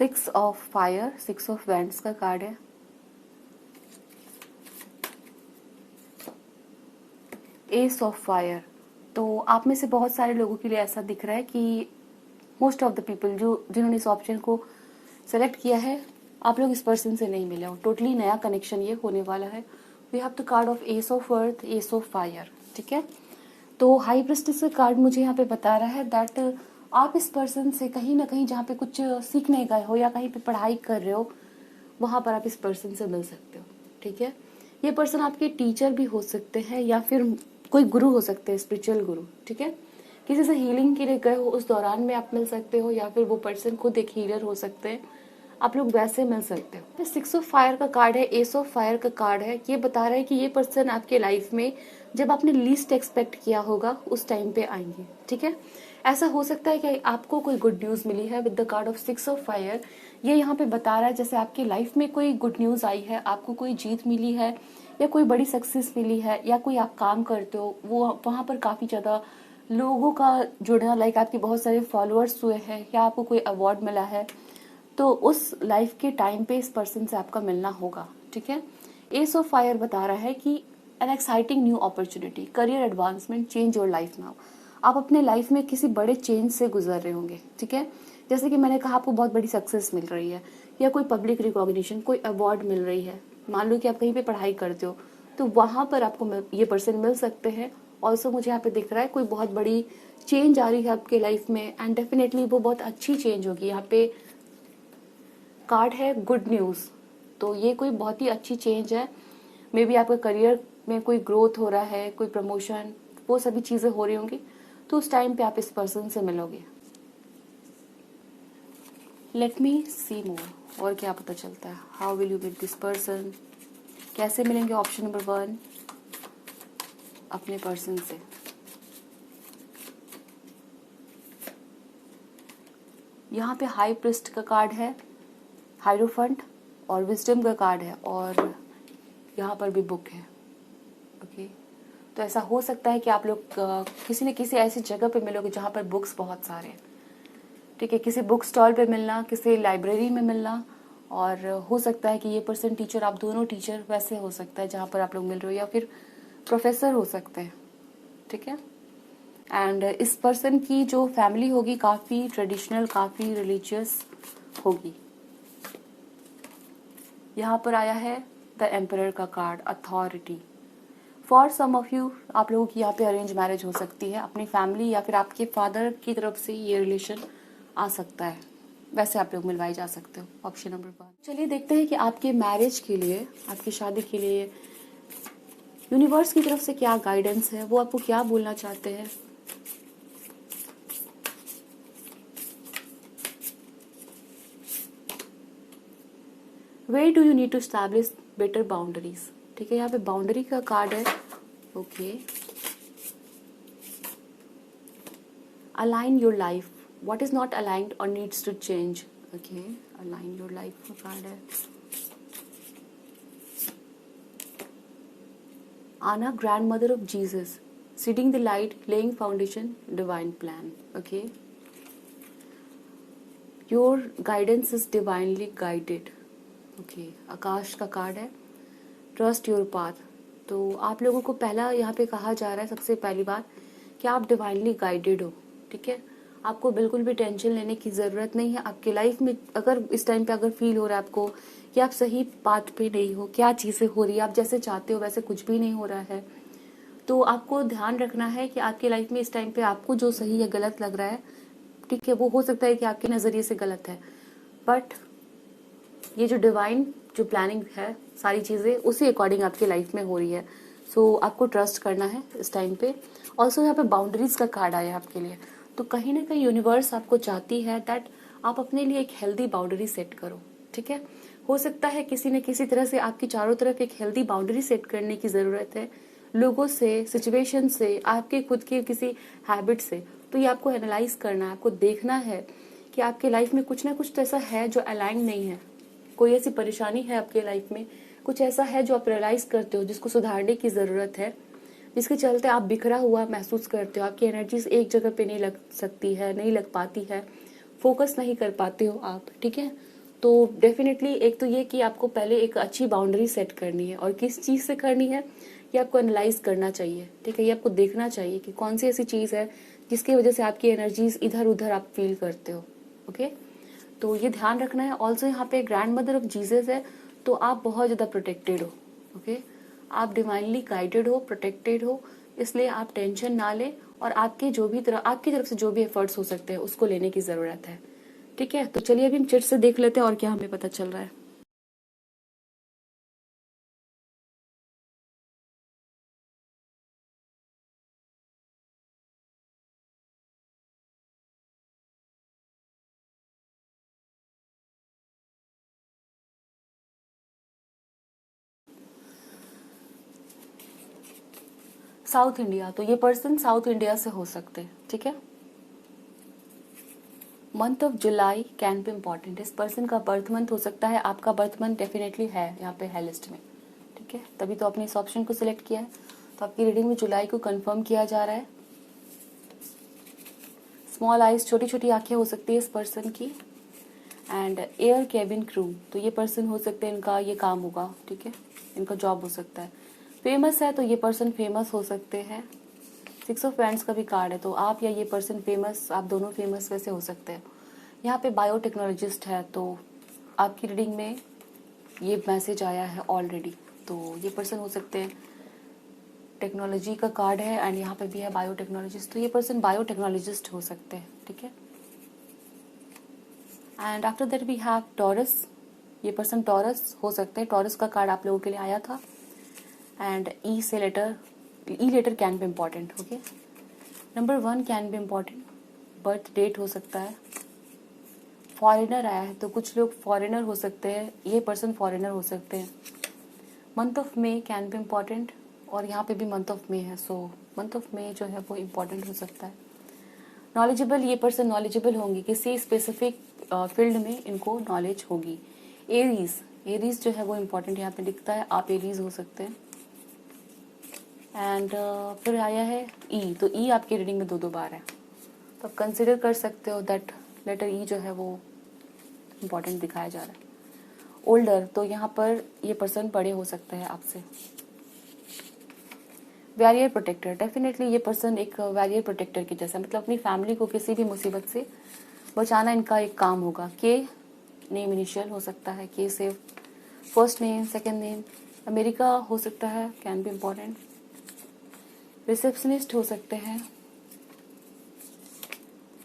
6 ऑफ फायर, 6 ऑफ वैंड्स का कार्ड है। Ace of fire. तो आप में से बहुत सारे लोगों के लिए ऐसा दिख रहा है कि मोस्ट ऑफ द पीपल जिन्होंने इस ऑप्शन को सेलेक्ट किया है, आप लोग इस पर्सन से नहीं मिले हो। टोटली नया कनेक्शन ये होने वाला है। We have the card of ace of earth, ace of fire, ठीक है। तो हाई प्रेस्टिस का कार्ड मुझे यहाँ पे बता रहा है दैट आप इस पर्सन से कहीं ना कहीं जहाँ पे कुछ सीखने गए हो या कहीं पे पढ़ाई कर रहे हो, वहाँ पर आप इस पर्सन से मिल सकते हो, ठीक है। ये पर्सन आपके टीचर भी हो सकते हैं या फिर कोई गुरु हो सकते हैं, स्पिरिचुअल गुरु, ठीक है। किसी से हीलिंग के लिए गए हो उस दौरान में आप मिल सकते हो, या फिर वो पर्सन खुद एक हीलर हो सकते हैं, आप लोग वैसे मिल सकते हो। 6 ऑफ फायर का कार्ड है, एस ऑफ फायर का कार्ड है। ये बता रहा है कि ये पर्सन आपके लाइफ में जब आपने लीस्ट एक्सपेक्ट किया होगा उस टाइम पे आएंगे, ठीक है। ऐसा हो सकता है कि आपको कोई गुड न्यूज मिली है with the card of 6 of fire. ये यहाँ पे बता रहा है जैसे आपकी लाइफ में कोई गुड न्यूज आई है, आपको कोई जीत मिली है या कोई बड़ी सक्सेस मिली है, या कोई आप काम करते हो वो वहाँ पर काफी ज्यादा लोगों का जुड़ना, लाइक आपके बहुत सारे फॉलोअर्स हुए हैं या आपको कोई अवार्ड मिला है, तो उस लाइफ के टाइम पे इस पर्सन से आपका मिलना होगा, ठीक है। एस ऑफ फायर बता रहा है कि an exciting new opportunity, career advancement, change your life now. आप अपने लाइफ में किसी बड़े चेंज से गुजर रहे होंगे, ठीक है। जैसे कि मैंने कहा आपको बहुत बड़ी सक्सेस मिल रही है या कोई पब्लिक रिकॉग्निशन, कोई अवार्ड मिल रही है। मान लो कि आप कहीं पे पढ़ाई करते हो तो वहां पर आपको ये पर्सन मिल सकते हैं। ऑल्सो मुझे यहाँ पे दिख रहा है कोई बहुत बड़ी चेंज आ रही है आपके लाइफ में, एंड डेफिनेटली वो बहुत अच्छी चेंज होगी। यहाँ पे कार्ड है गुड न्यूज, तो ये कोई बहुत ही अच्छी चेंज है। मे बी आपके करियर में कोई ग्रोथ हो रहा है, कोई प्रमोशन, वो सभी चीजें हो रही होंगी, तो उस टाइम पे आप इस पर्सन से मिलोगे। लेट मी सी मोर, और क्या पता चलता है। How will you meet this person, कैसे मिलेंगे ऑप्शन नंबर 1 अपने पर्सन से। यहाँ पे हाई प्रिस्ट का कार्ड है, हाइरोफंट और विजडम का कार्ड है, और यहाँ पर भी बुक है, ओके। तो ऐसा हो सकता है कि आप लोग किसी न किसी ऐसी जगह पे मिलोगे जहाँ पर बुक्स बहुत सारे हैं, ठीक है। किसी बुक स्टॉल पे मिलना, किसी लाइब्रेरी में मिलना, और हो सकता है कि ये पर्सन टीचर, आप दोनों टीचर वैसे हो सकता है जहाँ पर आप लोग मिल रहे हो, या फिर प्रोफेसर हो सकते हैं, ठीक है। एंड इस पर्सन की जो फैमिली होगी काफी ट्रेडिशनल, काफी रिलीजियस होगी। यहाँ पर आया है द एम्परर का card, authority. For some of you, आप लोगों की यहाँ पे अरेंज मैरिज हो सकती है, अपनी फैमिली या फिर आपके फादर की तरफ से ये रिलेशन आ सकता है, वैसे आप लोग मिलवाए जा सकते हो। Option number 1। चलिए देखते हैं कि आपके मैरिज के लिए, आपकी शादी के लिए यूनिवर्स की तरफ से क्या गाइडेंस है, वो आपको क्या बोलना चाहते हैं। Where do you need to establish better boundaries, ठीक है। यहाँ पे बाउंड्री का कार्ड है, okay. Align your life, what is not aligned और needs to change, okay. Align your life का कार्ड है। Anna, grandmother of Jesus, seeding the light, laying foundation, divine plan, okay. Your guidance is divinely guided, okay. Akash का कार्ड है, ट्रस्ट योर पाथ। तो आप लोगों को पहला यहाँ पे कहा जा रहा है, सबसे पहली बात कि आप डिवाइनली गाइडेड हो, ठीक है। आपको बिल्कुल भी टेंशन लेने की जरूरत नहीं है। आपके लाइफ में अगर इस टाइम पे अगर फील हो रहा है आपको कि आप सही पाथ पे नहीं हो, क्या चीजें हो रही है, आप जैसे चाहते हो वैसे कुछ भी नहीं हो रहा है, तो आपको ध्यान रखना है कि आपकी लाइफ में इस टाइम पे आपको जो सही या गलत लग रहा है, ठीक है, वो हो सकता है कि आपके नजरिए से गलत है, बट ये जो डिवाइन जो प्लानिंग है, सारी चीजें उसी अकॉर्डिंग आपकी लाइफ में हो रही है। सो आपको ट्रस्ट करना है इस टाइम पे। ऑल्सो यहाँ पे बाउंड्रीज का कार्ड आया है आपके लिए, तो कहीं ना कहीं यूनिवर्स आपको चाहती है दैट आप अपने लिए एक हेल्दी बाउंड्री सेट करो, ठीक है। हो सकता है किसी न किसी तरह से आपकी चारों तरफ एक हेल्दी बाउंड्री सेट करने की जरूरत है, लोगों से, सिचुएशन से, आपके खुद के किसी हैबिट से। तो ये आपको एनालाइज करना है, आपको देखना है कि आपके लाइफ में कुछ ना कुछ तो ऐसा है जो अलाइन नहीं है, कोई ऐसी परेशानी है आपके लाइफ में, कुछ ऐसा है जो आप रियलाइज करते हो जिसको सुधारने की जरूरत है, जिसके चलते आप बिखरा हुआ महसूस करते हो, आपकी एनर्जीज एक जगह पे नहीं लग सकती है, नहीं लग पाती है, फोकस नहीं कर पाते हो आप, ठीक है। तो डेफिनेटली एक तो ये कि आपको पहले एक अच्छी बाउंड्री सेट करनी है, और किस चीज़ से करनी है ये आपको एनालाइज करना चाहिए, ठीक है। ये आपको देखना चाहिए कि कौन सी ऐसी चीज़ है जिसकी वजह से आपकी एनर्जीज इधर उधर आप फील करते हो, ओके। तो ये ध्यान रखना है। ऑल्सो यहाँ पे ग्रैंड मदर ऑफ जीसस है, तो आप बहुत ज़्यादा प्रोटेक्टेड हो, ओके। आप डिवाइनली गाइडेड हो, प्रोटेक्टेड हो, इसलिए आप टेंशन ना लें, और आपकी तरफ से जो भी एफर्ट्स हो सकते हैं उसको लेने की ज़रूरत है, ठीक है। तो चलिए अभी हम चिट से देख लेते हैं और क्या हमें पता चल रहा है। साउथ इंडिया, तो ये पर्सन साउथ इंडिया से हो सकते हैं, ठीक है। Month of July can be important. इस पर्सन का बर्थ मंथ हो सकता है, आपका बर्थ मंथ डेफिनेटली है यहाँ पे है लिस्ट में, ठीक है। तभी तो आपने इस ऑप्शन को सिलेक्ट किया है। तो आपकी रीडिंग में जुलाई को कंफर्म किया जा रहा है। स्मॉल आइज, छोटी छोटी आंखें हो सकती है इस पर्सन की। एंड एयर केबिन क्रू, तो ये पर्सन हो सकते हैं, इनका ये काम होगा, ठीक है, इनका जॉब हो सकता है। फेमस है, तो ये पर्सन फेमस हो सकते हैं। 6 ऑफ वैंड्स का भी कार्ड है, तो आप या ये पर्सन फेमस, आप दोनों फेमस वैसे हो सकते हैं। यहाँ पे बायोटेक्नोलॉजिस्ट है, तो आपकी रीडिंग में ये मैसेज आया है ऑलरेडी। तो ये पर्सन हो सकते हैं, टेक्नोलॉजी का कार्ड है, एंड यहाँ पे भी है बायोटेक्नोलॉजिस्ट, तो ये पर्सन बायोटेक्नोलॉजिस्ट हो सकते हैं, ठीक है। And after that we have Taurus, ये पर्सन टॉरस हो सकते हैं। टॉरस का कार्ड आप लोगों के लिए आया था। And E letter can be important, okay. Number 1 can be important. Birth date हो सकता है। फॉरेनर आया है, तो कुछ लोग फॉरेनर हो सकते हैं, ये पर्सन फॉरेनर हो सकते हैं। Month of May can be important, और यहाँ पे भी मंथ ऑफ मे है, सो मंथ ऑफ मे जो है वो इम्पॉर्टेंट हो सकता है। नॉलेजेबल, ये पर्सन नॉलेजेबल होंगे, किसी स्पेसिफिक फील्ड में इनको नॉलेज होगी। एरीज जो है वो इम्पॉर्टेंट यहाँ पे दिखता है, आप एरीज हो सकते हैं। एंड फिर आया है ई, तो ई आपकी रीडिंग में 2 बार है, तो आप कंसिडर कर सकते हो दैट लेटर ई जो है वो इम्पॉर्टेंट दिखाया जा रहा है। ओल्डर, तो यहाँ पर ये पर्सन बड़े हो सकते हैं आपसे। वैरियर प्रोटेक्टर, डेफिनेटली ये पर्सन एक वैरियर प्रोटेक्टर की जैसा, मतलब अपनी फैमिली को किसी भी मुसीबत से बचाना इनका एक काम होगा। के नेम इनिशियल हो सकता है, के से first name, second name. America हो सकता है, कैन बी इम्पॉर्टेंट। रिसेप्शनिस्ट हो सकते हैं।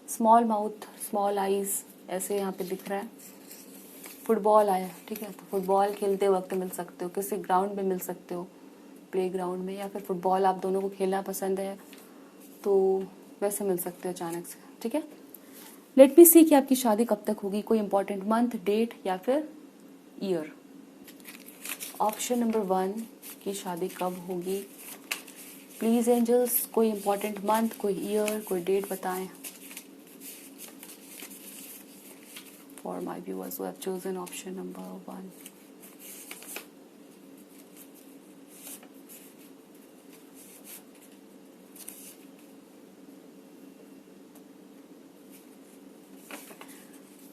स्मॉल माउथ, स्मॉल आईज, ऐसे यहाँ पे दिख रहा है। फुटबॉल आया, ठीक है, तो फुटबॉल खेलते वक्त मिल सकते हो, किसी ग्राउंड में मिल सकते हो, प्ले ग्राउंड में, या फिर फुटबॉल आप दोनों को खेलना पसंद है तो वैसे मिल सकते हो अचानक से, ठीक है। लेट मी सी कि आपकी शादी कब तक होगी, कोई इंपॉर्टेंट मंथ, डेट या फिर ईयर। ऑप्शन नंबर 1 की शादी कब होगी। प्लीज एंजल्स, कोई इंपॉर्टेंट मंथ, कोई ईयर, कोई डेट बताएं for my viewers who have chosen option number 1।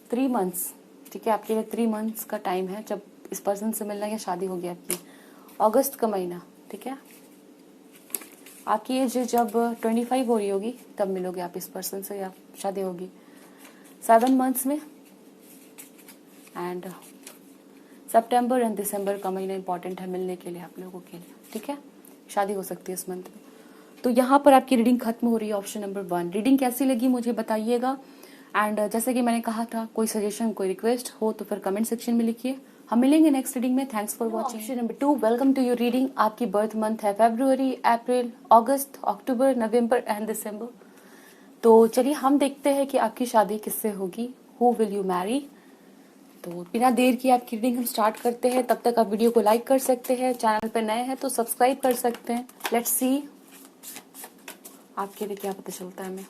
Three months, ठीक है, आपके लिए 3 मंथ्स का टाइम है जब इस पर्सन से मिलना या शादी होगी आपकी। अगस्त का महीना, ठीक है। आपकी एज जब 25 हो रही होगी तब मिलोगे आप इस पर्सन से या शादी होगी। 7 मंथ्स में। एंड सितंबर एंड दिसंबर का महीना इंपॉर्टेंट है मिलने के लिए आप लोगों के लिए, ठीक है। शादी हो सकती है इस मंथ में। तो यहाँ पर आपकी रीडिंग खत्म हो रही है, ऑप्शन नंबर 1। रीडिंग कैसी लगी मुझे बताइएगा। एंड जैसे कि मैंने कहा था, कोई सजेशन, कोई रिक्वेस्ट हो तो फिर कमेंट सेक्शन में लिखिए। हम मिलेंगे नेक्स्ट रीडिंग में। Thanks for watching. Option number 2, welcome to your reading. आपकी बर्थ मंथ है फरवरी, अप्रैल, अगस्त, अक्टूबर, नवंबर एंड दिसंबर। तो चलिए हम देखते हैं कि आपकी शादी किससे होगी, हु विल यू मैरी। तो बिना देर की आपकी रीडिंग हम स्टार्ट करते हैं। तब तक आप वीडियो को लाइक कर सकते हैं, चैनल पर नए हैं तो सब्सक्राइब कर सकते हैं। लेट्स सी आपके लिए क्या पता चलता है हमें।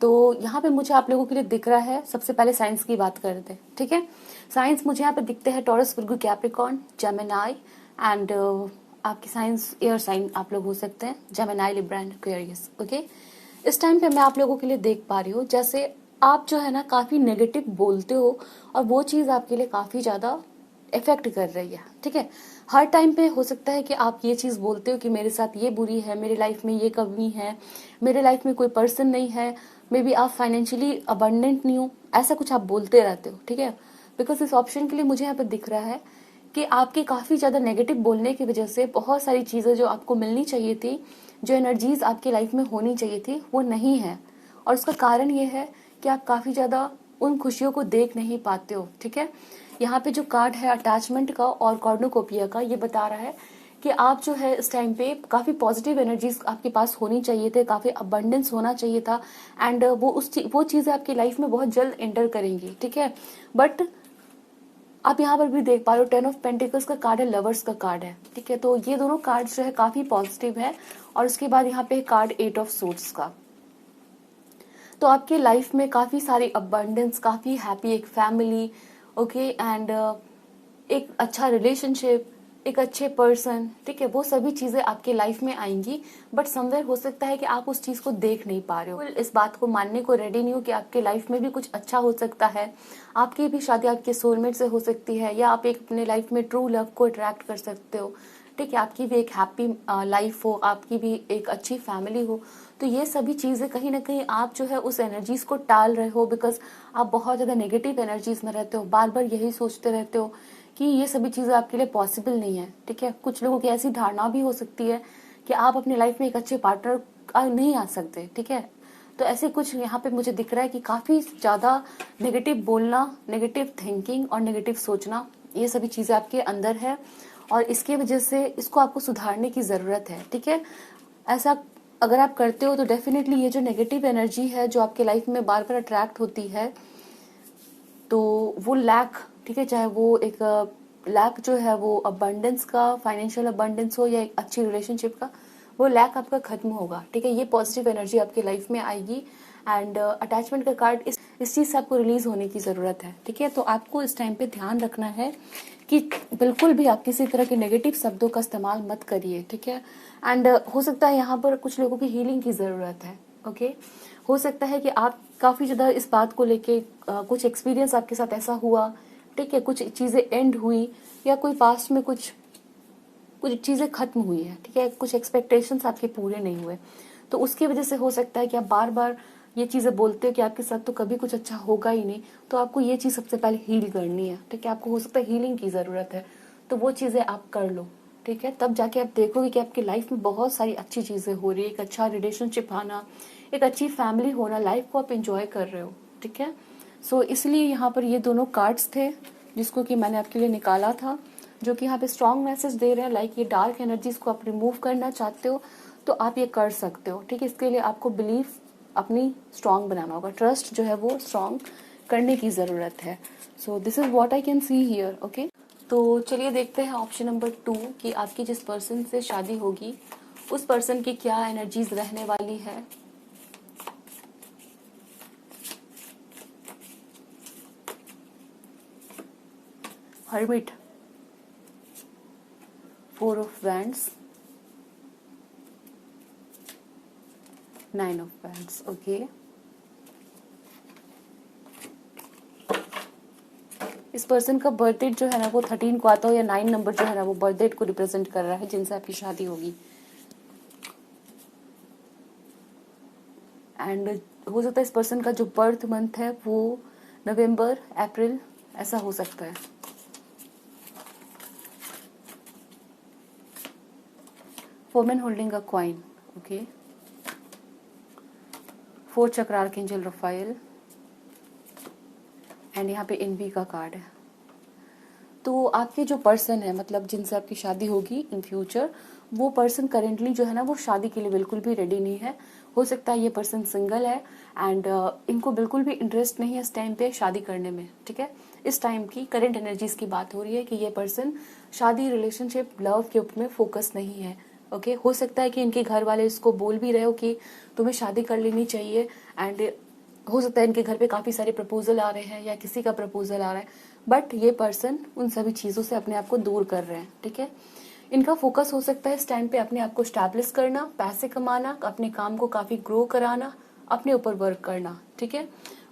तो यहाँ पे मुझे आप लोगों के लिए दिख रहा है, सबसे पहले साइंस की बात करते हैं, ठीक है। साइंस मुझे यहाँ पे दिखते हैं taurus, Virgo, Capricorn, Gemini and आपकी साइंस एयर साइन आप लोग हो सकते हैं, Gemini, Libra and Aquarius. Okay, इस टाइम पे मैं आप लोगों के लिए देख पा रही हूँ जैसे आप जो है ना काफी नेगेटिव बोलते हो और वो चीज आपके लिए काफी ज्यादा इफेक्ट कर रही है, ठीक है। हर टाइम पे हो सकता है कि आप ये चीज बोलते हो कि मेरे साथ ये बुरी है, मेरे लाइफ में ये कमी है, मेरे लाइफ में कोई पर्सन नहीं है, मे बी आप फाइनेंशियली अबंडेंट नहीं हो, ऐसा कुछ आप बोलते रहते हो, ठीक है। बिकॉज इस ऑप्शन के लिए मुझे यहाँ पे दिख रहा है कि आपके काफी ज्यादा नेगेटिव बोलने की वजह से बहुत सारी चीजें जो आपको मिलनी चाहिए थी, जो एनर्जीज आपकी लाइफ में होनी चाहिए थी, वो नहीं है। और उसका कारण ये है कि आप काफी ज्यादा उन खुशियों को देख नहीं पाते हो, ठीक है। यहाँ पे जो कार्ड है अटैचमेंट का और कॉर्नुकोपिया का, ये बता रहा है कि आप जो है इस टाइम पे काफी पॉजिटिव एनर्जीज आपके पास होनी चाहिए थे, काफी अबंडेंस होना चाहिए था एंड वो चीजें आपकी लाइफ में बहुत जल्द एंटर करेंगी, ठीक है। बट आप यहाँ पर भी देख पा रहे हो 10 ऑफ पेंटिकल्स का कार्ड है, लवर्स का कार्ड है, ठीक है। तो ये दोनों कार्ड जो है काफी पॉजिटिव है। और उसके बाद यहाँ पे कार्ड 8 ऑफ सोर्ड्स का, तो आपके लाइफ में काफी सारी अबंडेंस, काफी हैप्पी एक फैमिली, ओके एंड एक अच्छा रिलेशनशिप, एक अच्छे पर्सन, ठीक है, वो सभी चीजें आपके लाइफ में आएंगी। बट समवेयर हो सकता है कि आप उस चीज को देख नहीं पा रहे हो, इस बात को मानने को रेडी नहीं हो कि आपके लाइफ में भी कुछ अच्छा हो सकता है, आपकी भी शादी आपके सोलमेट से हो सकती है, या आप एक अपने लाइफ में ट्रू लव को अट्रैक्ट कर सकते हो, ठीक है। आपकी भी एक हैप्पी लाइफ हो, आपकी भी एक अच्छी फैमिली हो। तो ये सभी चीजें कहीं ना कहीं आप जो है उस एनर्जीज को टाल रहे हो, बिकॉज आप बहुत ज्यादा नेगेटिव एनर्जीज में रहते हो, बार बार यही सोचते रहते हो कि ये सभी चीजें आपके लिए पॉसिबल नहीं है, ठीक है। कुछ लोगों की ऐसी धारणा भी हो सकती है कि आप अपनी लाइफ में एक अच्छे पार्टनर नहीं आ सकते, ठीक है। तो ऐसे कुछ यहाँ पे मुझे दिख रहा है कि काफी ज्यादा नेगेटिव बोलना, नेगेटिव थिंकिंग और नेगेटिव सोचना, ये सभी चीजें आपके अंदर है और इसकी वजह से इसको आपको सुधारने की जरूरत है, ठीक है। ऐसा अगर आप करते हो तो डेफिनेटली ये जो नेगेटिव एनर्जी है जो आपके लाइफ में बार बार अट्रैक्ट होती है, तो वो लैक, ठीक है, चाहे वो एक लैक जो है वो अबंडेंस का, फाइनेंशियल अबंडेंस हो या एक अच्छी रिलेशनशिप का, वो लैक आपका खत्म होगा, ठीक है। ये पॉजिटिव एनर्जी आपकी लाइफ में आएगी एंड अटैचमेंट का कार्ड इस चीज से आपको रिलीज होने की जरूरत है, ठीक है। तो आपको इस टाइम पे ध्यान रखना है कि बिल्कुल भी आप किसी तरह के नेगेटिव शब्दों का इस्तेमाल मत करिए, ठीक है। एंड हो सकता है यहाँ पर कुछ लोगों की हीलिंग की जरूरत है, ओके। हो सकता है कि आप काफी ज्यादा इस बात को लेके कुछ एक्सपीरियंस आपके साथ ऐसा हुआ, ठीक है, कुछ चीजें एंड हुई या कोई पास्ट में कुछ चीजें खत्म हुई है, ठीक है, कुछ एक्सपेक्टेशंस आपके पूरे नहीं हुए, तो उसकी वजह से हो सकता है कि आप बार बार ये चीजें बोलते हो कि आपके साथ तो कभी कुछ अच्छा होगा ही नहीं। तो आपको ये चीज सबसे पहले हील करनी है, ठीक है। आपको हो सकता है हीलिंग की जरूरत है, तो वो चीजें आप कर लो, ठीक है। तब जाके आप देखोगे कि आपकी लाइफ में बहुत सारी अच्छी चीजें हो रही है, एक अच्छा रिलेशनशिप आना, एक अच्छी फैमिली होना, लाइफ को आप एंजॉय कर रहे हो, ठीक है। सो इसलिए यहाँ पर ये दोनों कार्ड्स थे जिसको कि मैंने आपके लिए निकाला था, जो कि यहाँ पे स्ट्रॉन्ग मैसेज दे रहे हैं, लाइक ये डार्क एनर्जीज को आप रिमूव करना चाहते हो तो आप ये कर सकते हो, ठीक है। इसके लिए आपको बिलीफ अपनी स्ट्रॉन्ग बनाना होगा, ट्रस्ट जो है वो स्ट्रॉन्ग करने की जरूरत है। So this is what I can see here, okay. तो चलिए देखते हैं ऑप्शन नंबर 2 कि आपकी जिस पर्सन से शादी होगी उस पर्सन की क्या एनर्जीज रहने वाली है। Hermit, 4 of wands, 9 of wands, okay. इस पर्सन का बर्थ डेट जो है ना वो 13 को आता हो या 9 नंबर जो है ना वो बर्थ डेट को रिप्रेजेंट कर रहा है जिनसे आपकी शादी होगी। एंड हो सकता है इस पर्सन का जो बर्थ मंथ है वो नवंबर, अप्रैल ऐसा हो सकता है। Women holding a coin, okay. 4 चक्र आर्कएंजल रफाइल एंड यहाँ पे एनवी का कार्ड है। तो आपके जो पर्सन है, मतलब जिनसे आपकी शादी होगी इन फ्यूचर, वो पर्सन करेंटली जो है ना वो शादी के लिए बिल्कुल भी रेडी नहीं है। हो सकता है ये पर्सन सिंगल है एंड इनको बिल्कुल भी इंटरेस्ट नहीं है इस टाइम पे शादी करने में, ठीक है। इस टाइम की करंट एनर्जीज की बात हो रही है कि ये पर्सन शादी, रिलेशनशिप, लव के ऊपर में फोकस नहीं है, ओके। हो सकता है कि इनके घर वाले इसको बोल भी रहे हो कि तुम्हें शादी कर लेनी चाहिए एंड हो सकता है इनके घर पे काफ़ी सारे प्रपोजल आ रहे हैं या किसी का प्रपोजल आ रहा है, बट ये पर्सन उन सभी चीज़ों से अपने आप को दूर कर रहे हैं। ठीक है, इनका फोकस हो सकता है इस टाइम पे अपने आप को स्टैब्लिश करना, पैसे कमाना, अपने काम को काफ़ी ग्रो कराना, अपने ऊपर वर्क करना। ठीक है,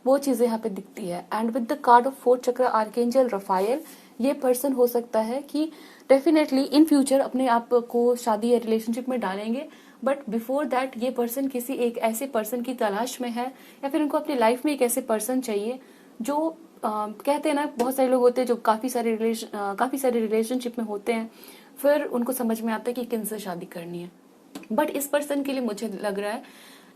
वो चीज़ें यहाँ पे दिखती है। And with the card of fourth चक्र आर्केंजल रफायल, ये पर्सन हो सकता है कि डेफिनेटली इन फ्यूचर अपने आप को शादी या रिलेशनशिप में डालेंगे, बट बिफोर दैट ये पर्सन किसी एक ऐसे पर्सन की तलाश में है, या फिर इनको अपनी लाइफ में एक ऐसे पर्सन चाहिए जो कहते हैं ना, बहुत सारे लोग होते हैं जो काफ़ी सारे रिलेशनशिप में होते हैं, फिर उनको समझ में आता है कि किनसे शादी करनी है। बट इस पर्सन के लिए मुझे लग रहा है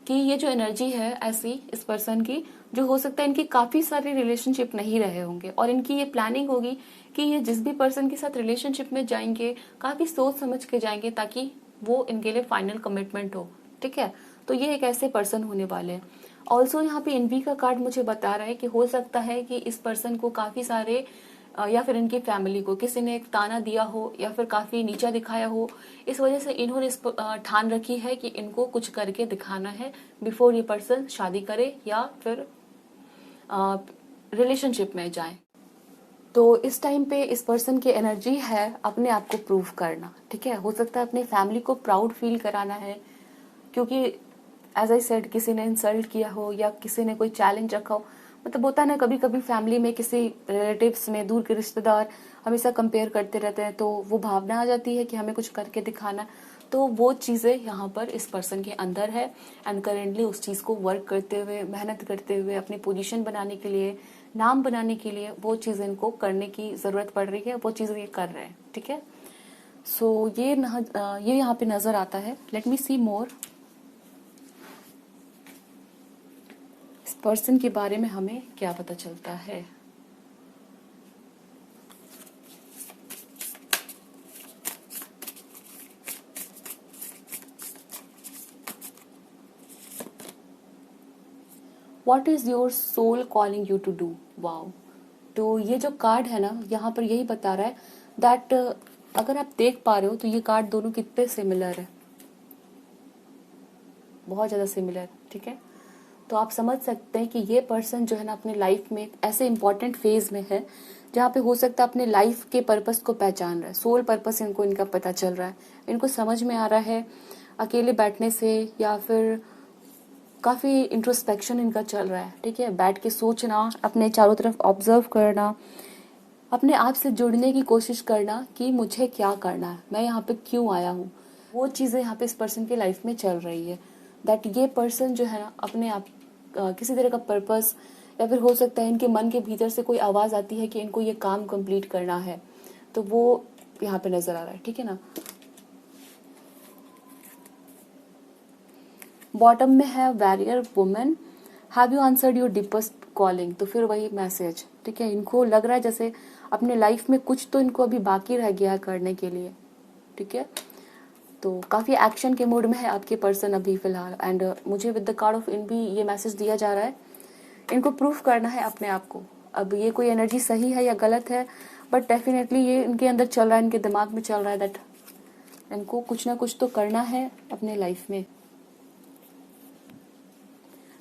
कि ये जो एनर्जी है ऐसी इस पर्सन की, जो हो सकता है इनकी काफ़ी सारे रिलेशनशिप नहीं रहे होंगे, और इनकी ये प्लानिंग होगी कि ये जिस भी पर्सन के साथ रिलेशनशिप में जाएंगे काफ़ी सोच समझ के जाएंगे, ताकि वो इनके लिए फाइनल कमिटमेंट हो। ठीक है, तो ये एक ऐसे पर्सन होने वाले हैं। ऑल्सो यहाँ पे एनवी का कार्ड मुझे बता रहा है कि हो सकता है कि इस पर्सन को काफ़ी सारे या फिर इनकी फैमिली को किसी ने एक ताना दिया हो या फिर काफ़ी नीचा दिखाया हो, इस वजह से इन्होंने ठान रखी है कि इनको कुछ करके दिखाना है बिफोर ये पर्सन शादी करे या फिर रिलेशनशिप में जाए। तो इस टाइम पे इस पर्सन की एनर्जी है अपने आप को प्रूव करना। ठीक है, हो सकता है अपनी फैमिली को प्राउड फील कराना है, क्योंकि एज आई सेड किसी ने इंसल्ट किया हो या किसी ने कोई चैलेंज रखा हो। मतलब होता है ना, कभी कभी फैमिली में किसी रिलेटिव्स में दूर के रिश्तेदार हमेशा कंपेयर करते रहते हैं, तो वो भावना आ जाती है कि हमें कुछ करके दिखाना। तो वो चीज़ें यहाँ पर इस पर्सन के अंदर है, एंड करेंटली उस चीज़ को वर्क करते हुए, मेहनत करते हुए, अपनी पोजीशन बनाने के लिए, नाम बनाने के लिए वो चीज़ इनको करने की ज़रूरत पड़ रही है, वो चीज़ ये कर रहे हैं। ठीक है, सो ये यहाँ पे नज़र आता है। लेट मी सी मोर इस पर्सन के बारे में हमें क्या पता चलता है। What is your soul calling you to do. Wow, तो ये जो कार्ड है ना, यहाँ पर यही बता रहा है दैट अगर आप देख पा रहे हो तो ये कार्ड दोनों कितने सिमिलर है, बहुत ज़्यादा सिमिलर। ठीक है, तो आप समझ सकते हैं कि ये पर्सन जो है ना अपने लाइफ में ऐसे इंपॉर्टेंट फेज में है जहाँ पे हो सकता है अपने लाइफ के पर्पस को पहचान रहा है, सोल पर्पस इनका पता चल रहा है, इनको समझ में आ रहा है अकेले बैठने से, या फिर काफ़ी इंट्रोस्पेक्शन इनका चल रहा है। ठीक है, बैठ के सोचना, अपने चारों तरफ ऑब्जर्व करना, अपने आप से जुड़ने की कोशिश करना कि मुझे क्या करना है, मैं यहाँ पे क्यों आया हूँ, वो चीज़ें यहाँ पे इस पर्सन की लाइफ में चल रही है। दैट ये पर्सन जो है ना अपने आप किसी तरह का पर्पस, या फिर हो सकता है इनके मन के भीतर से कोई आवाज़ आती है कि इनको ये काम कंप्लीट करना है, तो वो यहाँ पे नज़र आ रहा है। ठीक है ना, बॉटम में है warrior women, have you answered your deepest calling. तो फिर वही मैसेज। ठीक है, इनको लग रहा है जैसे अपने लाइफ में कुछ तो इनको अभी बाकी रह गया है करने के लिए। ठीक है, तो काफ़ी एक्शन के मूड में है आपके पर्सन अभी फिलहाल। एंड मुझे विद द कार्ड ऑफ इन भी ये मैसेज दिया जा रहा है, इनको प्रूफ करना है अपने आप को। अब ये कोई एनर्जी सही है या गलत है, बट डेफिनेटली ये इनके अंदर चल रहा है, इनके दिमाग में चल रहा है दैट इनको कुछ ना कुछ तो करना है अपने लाइफ में।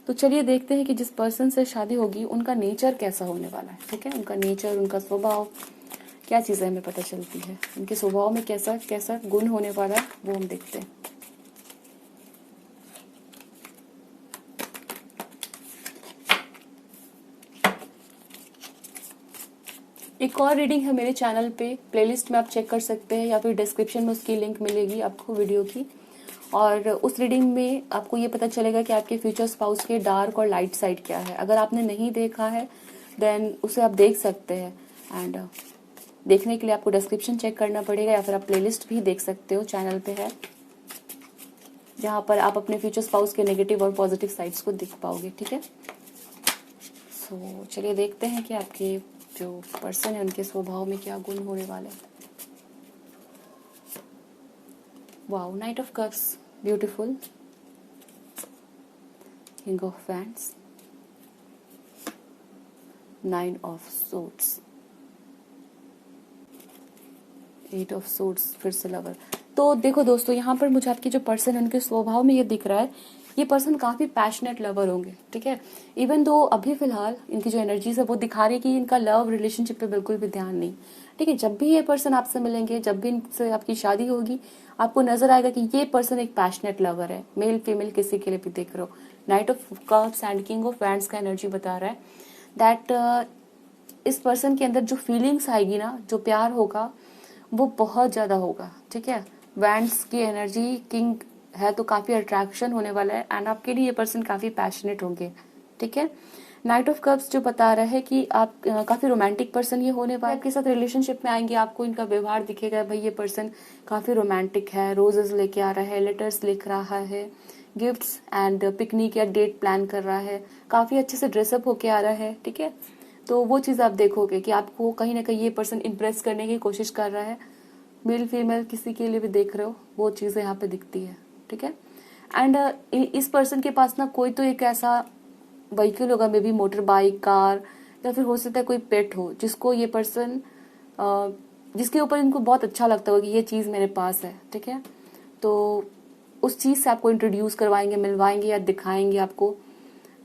तो चलिए देखते हैं कि जिस पर्सन से शादी होगी उनका नेचर कैसा होने वाला है। ठीक है, उनका नेचर, उनका स्वभाव, क्या चीज़ें हमें पता चलती है, उनके स्वभाव में कैसा कैसा गुण होने वाला है, वो हम देखते हैं। एक और रीडिंग है मेरे चैनल पे, प्लेलिस्ट में आप चेक कर सकते हैं, या फिर डिस्क्रिप्शन में उसकी लिंक मिलेगी आपको वीडियो की। और उस रीडिंग में आपको ये पता चलेगा कि आपके फ्यूचर स्पाउस के डार्क और लाइट साइड क्या है। अगर आपने नहीं देखा है देन उसे आप देख सकते हैं, एंड देखने के लिए आपको डिस्क्रिप्शन चेक करना पड़ेगा, या फिर आप प्लेलिस्ट भी देख सकते हो, चैनल पे है, जहाँ पर आप अपने फ्यूचर स्पाउस के नेगेटिव और पॉजिटिव साइड्स को देख पाओगे। ठीक है, सो चलिए देखते हैं कि आपके जो पर्सन है उनके स्वभाव में क्या गुण होने वाले हैं। Wow, knight of cups, beautiful, king of wands, nine of swords, eight of swords, फिर से लवर। तो देखो दोस्तों, यहाँ पर मुझे आपके जो पर्सन है उनके स्वभाव में ये दिख रहा है, ये पर्सन काफी पैशनेट लवर होंगे, ठीक है। इवन दो अभी फिलहाल इनकी जो एनर्जीज है वो दिखा रही है कि इनका लव रिलेशनशिप पे बिल्कुल भी ध्यान नहीं, ठीक है। जब भी ये पर्सन आपसे मिलेंगे, जब भी इनसे आपकी शादी होगी, आपको नजर आएगा कि ये पर्सन एक पैशनेट लवर है, मेल फीमेल किसी के लिए भी देख रहे हो। Night of cups and king of wands का एनर्जी बता रहा है दैट इस पर्सन के अंदर जो फीलिंग्स आएगी ना, जो प्यार होगा वो बहुत ज्यादा होगा, ठीक है। वैंड्स की एनर्जी किंग है तो काफी अट्रैक्शन होने वाला है एंड आपके लिए ये पर्सन काफी पैशनेट होंगे, ठीक है। नाइट ऑफ कप्स जो बता रहा है कि आप काफी रोमांटिक पर्सन ये होने वाले, आपके साथ रिलेशनशिप में आएंगे, आपको इनका व्यवहार दिखेगा भाई ये पर्सन काफी रोमांटिक है, रोजेस लेके आ रहा है, लेटर्स लिख रहा है, गिफ्ट्स एंड पिकनिक या डेट प्लान कर रहा है, काफी अच्छे से ड्रेसअप होके आ रहा है, ठीक है। तो वो चीज आप देखोगे कि आपको कहीं ना कहीं ये पर्सन इम्प्रेस करने की कोशिश कर रहा है, मेल फीमेल किसी के लिए भी देख रहे हो, वो चीजें यहाँ पे दिखती है, ठीक है। एंड इस पर्सन के पास ना कोई तो एक ऐसा व्हीकल होगा, may be motor bike, car, या फिर हो सकता है कोई पेट हो जिसको ये पर्सन जिसके ऊपर इनको बहुत अच्छा लगता होगा कि ये चीज मेरे पास है, ठीक है। तो उस चीज से आपको इंट्रोड्यूस करवाएंगे, मिलवाएंगे या दिखाएंगे आपको,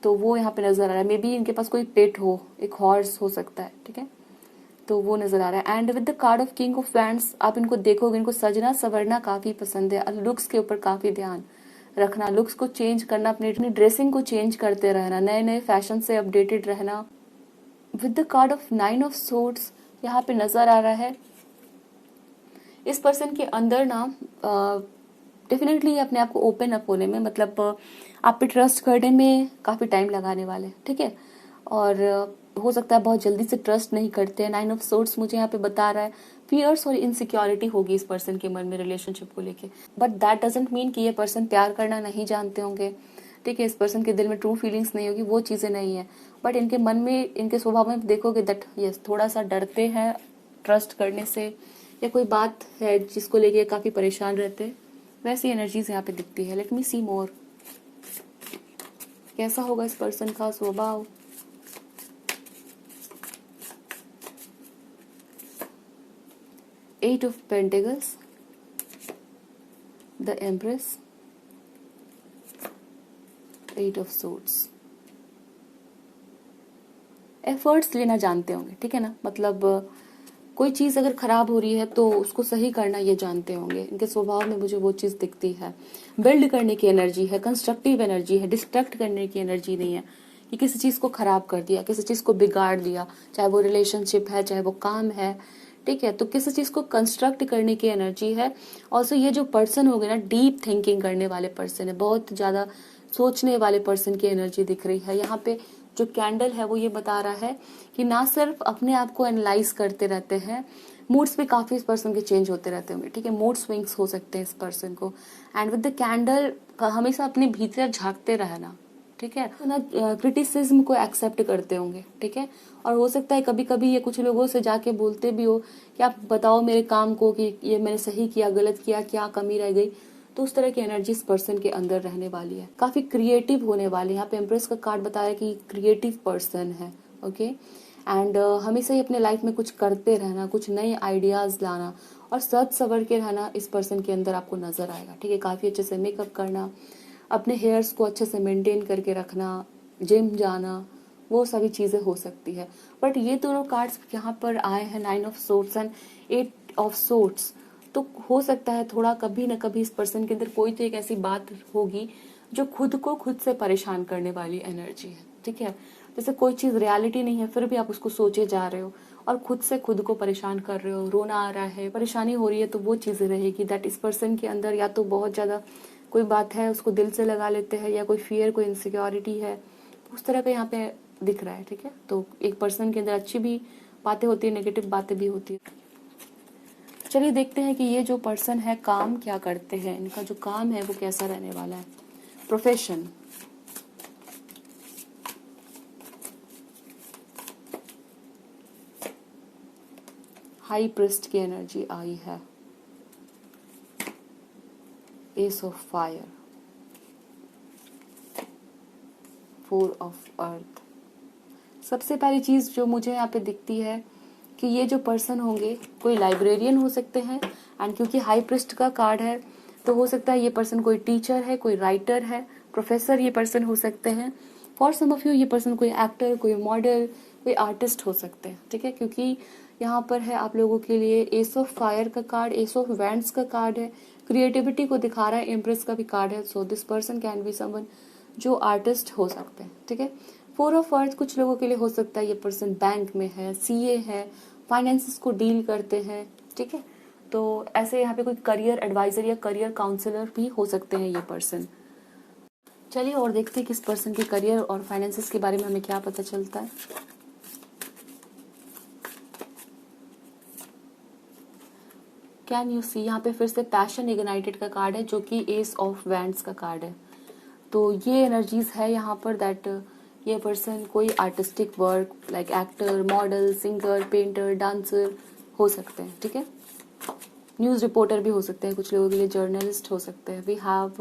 तो वो यहाँ पे नजर आ रहा है। मे बी इनके पास कोई पेट हो, एक हॉर्स हो सकता है, ठीक है। तो वो नजर आ रहा है। And with the card of king of wands आप इनको देखोगे, इनको सजना सवरना काफी पसंद है, लुक्स के ऊपर काफी ध्यान रखना, लुक्स को चेंज करना, अपनी ड्रेसिंग को चेंज करते रहना, नए नए फैशन से अपडेटेड रहना। With the card of 9 of swords यहाँ पे नजर आ रहा है इस पर्सन के अंदर ना डेफिनेटली अपने आप को ओपन अप होने में, मतलब आप पे ट्रस्ट करने में काफी टाइम लगाने वाले, ठीक है। और हो सकता है बहुत जल्दी से ट्रस्ट नहीं करते हैं। 9 ऑफ सोर्ड्स मुझे यहाँ पे बता रहा है फियर्स और इनसिक्योरिटी होगी इस पर्सन के मन में रिलेशनशिप को लेके, बट दैट डजंट मीन कि ये पर्सन प्यार करना नहीं जानते होंगे, ठीक है। इस पर्सन के दिल में ट्रू फीलिंग्स नहीं होगी, वो चीजें नहीं है, बट इनके मन में, इनके स्वभाव में देखोगे दैट यस थोड़ा सा डरते हैं ट्रस्ट करने से, या कोई बात है जिसको लेके काफी परेशान रहते हैं, वैसी एनर्जीज यहाँ पे दिखती है। लेट मी सी मोर, कैसा होगा इस पर्सन का स्वभाव। Eight of pentacles, the empress, eight of swords. Efforts लेना जानते होंगे, ठीक है ना, मतलब कोई चीज अगर खराब हो रही है तो उसको सही करना ये जानते होंगे, इनके स्वभाव में मुझे वो चीज दिखती है। बिल्ड करने की एनर्जी है, कंस्ट्रक्टिव एनर्जी है, डिस्ट्रैक्ट करने की एनर्जी नहीं है कि किसी चीज को खराब कर दिया, किसी चीज को बिगाड़ दिया, चाहे वो रिलेशनशिप है, चाहे वो काम है, ठीक है। तो किसी चीज को कंस्ट्रक्ट करने की एनर्जी है। ऑल्सो ये जो पर्सन हो गए ना, डीप थिंकिंग करने वाले पर्सन है, बहुत ज्यादा सोचने वाले पर्सन की एनर्जी दिख रही है यहाँ पे। जो कैंडल है वो ये बता रहा है कि ना सिर्फ अपने आप को एनालाइज करते रहते हैं, मूड्स भी काफी इस पर्सन के चेंज होते रहते होंगे, ठीक है। मूड स्विंग्स हो सकते हैं इस पर्सन को। एंड विद द कैंडल हमेशा अपने भीतर झांकते रहना, ठीक है ना, क्रिटिसिज्म को एक्सेप्ट करते होंगे, ठीक है। और हो सकता है कभी कभी ये कुछ लोगों से जाके बोलते भी हो कि आप बताओ मेरे काम को कि ये मैंने सही किया, गलत किया, क्या कमी रह गई। तो उस तरह की एनर्जी इस पर्सन के अंदर रहने वाली है, काफी क्रिएटिव होने वाले। यहाँ पे एम्प्रेस का कार्ड बताया कि क्रिएटिव पर्सन है, ओके। एंड हमेशा ही अपने लाइफ में कुछ करते रहना, कुछ नए आइडियाज लाना और सच सवर के रहना इस पर्सन के अंदर आपको नजर आएगा, ठीक है। काफी अच्छे से मेकअप करना, अपने हेयर्स को अच्छे से मेंटेन करके रखना, जिम जाना, वो सभी चीजें हो सकती है। बट ये दोनों कार्ड्स यहाँ पर आए हैं, 9 of swords and 8 of swords, तो हो सकता है थोड़ा कभी न कभी इस पर्सन के अंदर कोई तो एक ऐसी बात होगी जो खुद को खुद से परेशान करने वाली एनर्जी है, ठीक है। जैसे कोई चीज रियलिटी नहीं है फिर भी आप उसको सोचे जा रहे हो और खुद से खुद को परेशान कर रहे हो, रोना आ रहा है, परेशानी हो रही है, तो वो चीजें रहेगी दैट इस पर्सन के अंदर या तो बहुत ज्यादा कोई बात है उसको दिल से लगा लेते हैं, या कोई फियर, कोई इनसिक्योरिटी है, उस तरह का यहाँ पे दिख रहा है, ठीक है। तो एक पर्सन के अंदर अच्छी भी बातें होती है, नेगेटिव बातें भी होती है। चलिए देखते हैं कि ये जो पर्सन है काम क्या करते हैं, इनका जो काम है वो कैसा रहने वाला है। प्रोफेशन, हाई प्रिस्ट की एनर्जी आई है, ace of fire, 4 of earth. सबसे पहली चीज जो मुझे यहाँ पे दिखती है कि ये जो पर्सन होंगे कोई लाइब्रेरियन हो सकते हैं, एंड क्योंकि हाई प्रिस्ट का कार्ड है तो हो सकता है ये पर्सन कोई टीचर है, कोई राइटर है, प्रोफेसर ये पर्सन हो सकते हैं। फॉर सम ऑफ यू ये पर्सन कोई एक्टर, कोई मॉडल, कोई आर्टिस्ट हो सकते हैं, ठीक है, क्योंकि यहाँ पर है आप लोगों के लिए एस ऑफ फायर का कार्ड, एस ऑफ वैंड्स का कार्ड है, क्रिएटिविटी को दिखा रहा है, एम्प्रेस का भी कार्ड है। So this person can be someone जो आर्टिस्ट हो सकते हैं, ठीक है। फोर ऑफ अर्थ कुछ लोगों के लिए हो सकता है ये पर्सन बैंक में है, सीए है, फाइनेंसेस को डील करते हैं, ठीक है। तो ऐसे यहाँ पे कोई करियर एडवाइजर या करियर काउंसलर भी हो सकते हैं ये पर्सन। चलिए और देखते हैं किस पर्सन के करियर और फाइनेंसेस के बारे में हमें क्या पता चलता है। कैन यू सी, यहाँ पे फिर से पैशन इग्नाइटेड का कार्ड है जो कि एस ऑफ वैंड्स का कार्ड है। तो ये एनर्जीज है यहाँ पर दैट ये पर्सन कोई artistic work like actor, model, singer, painter, dancer हो सकते हैं, ठीक है। न्यूज रिपोर्टर भी हो सकते हैं कुछ लोगों के लिए, जर्नलिस्ट हो सकते हैं। वी हैव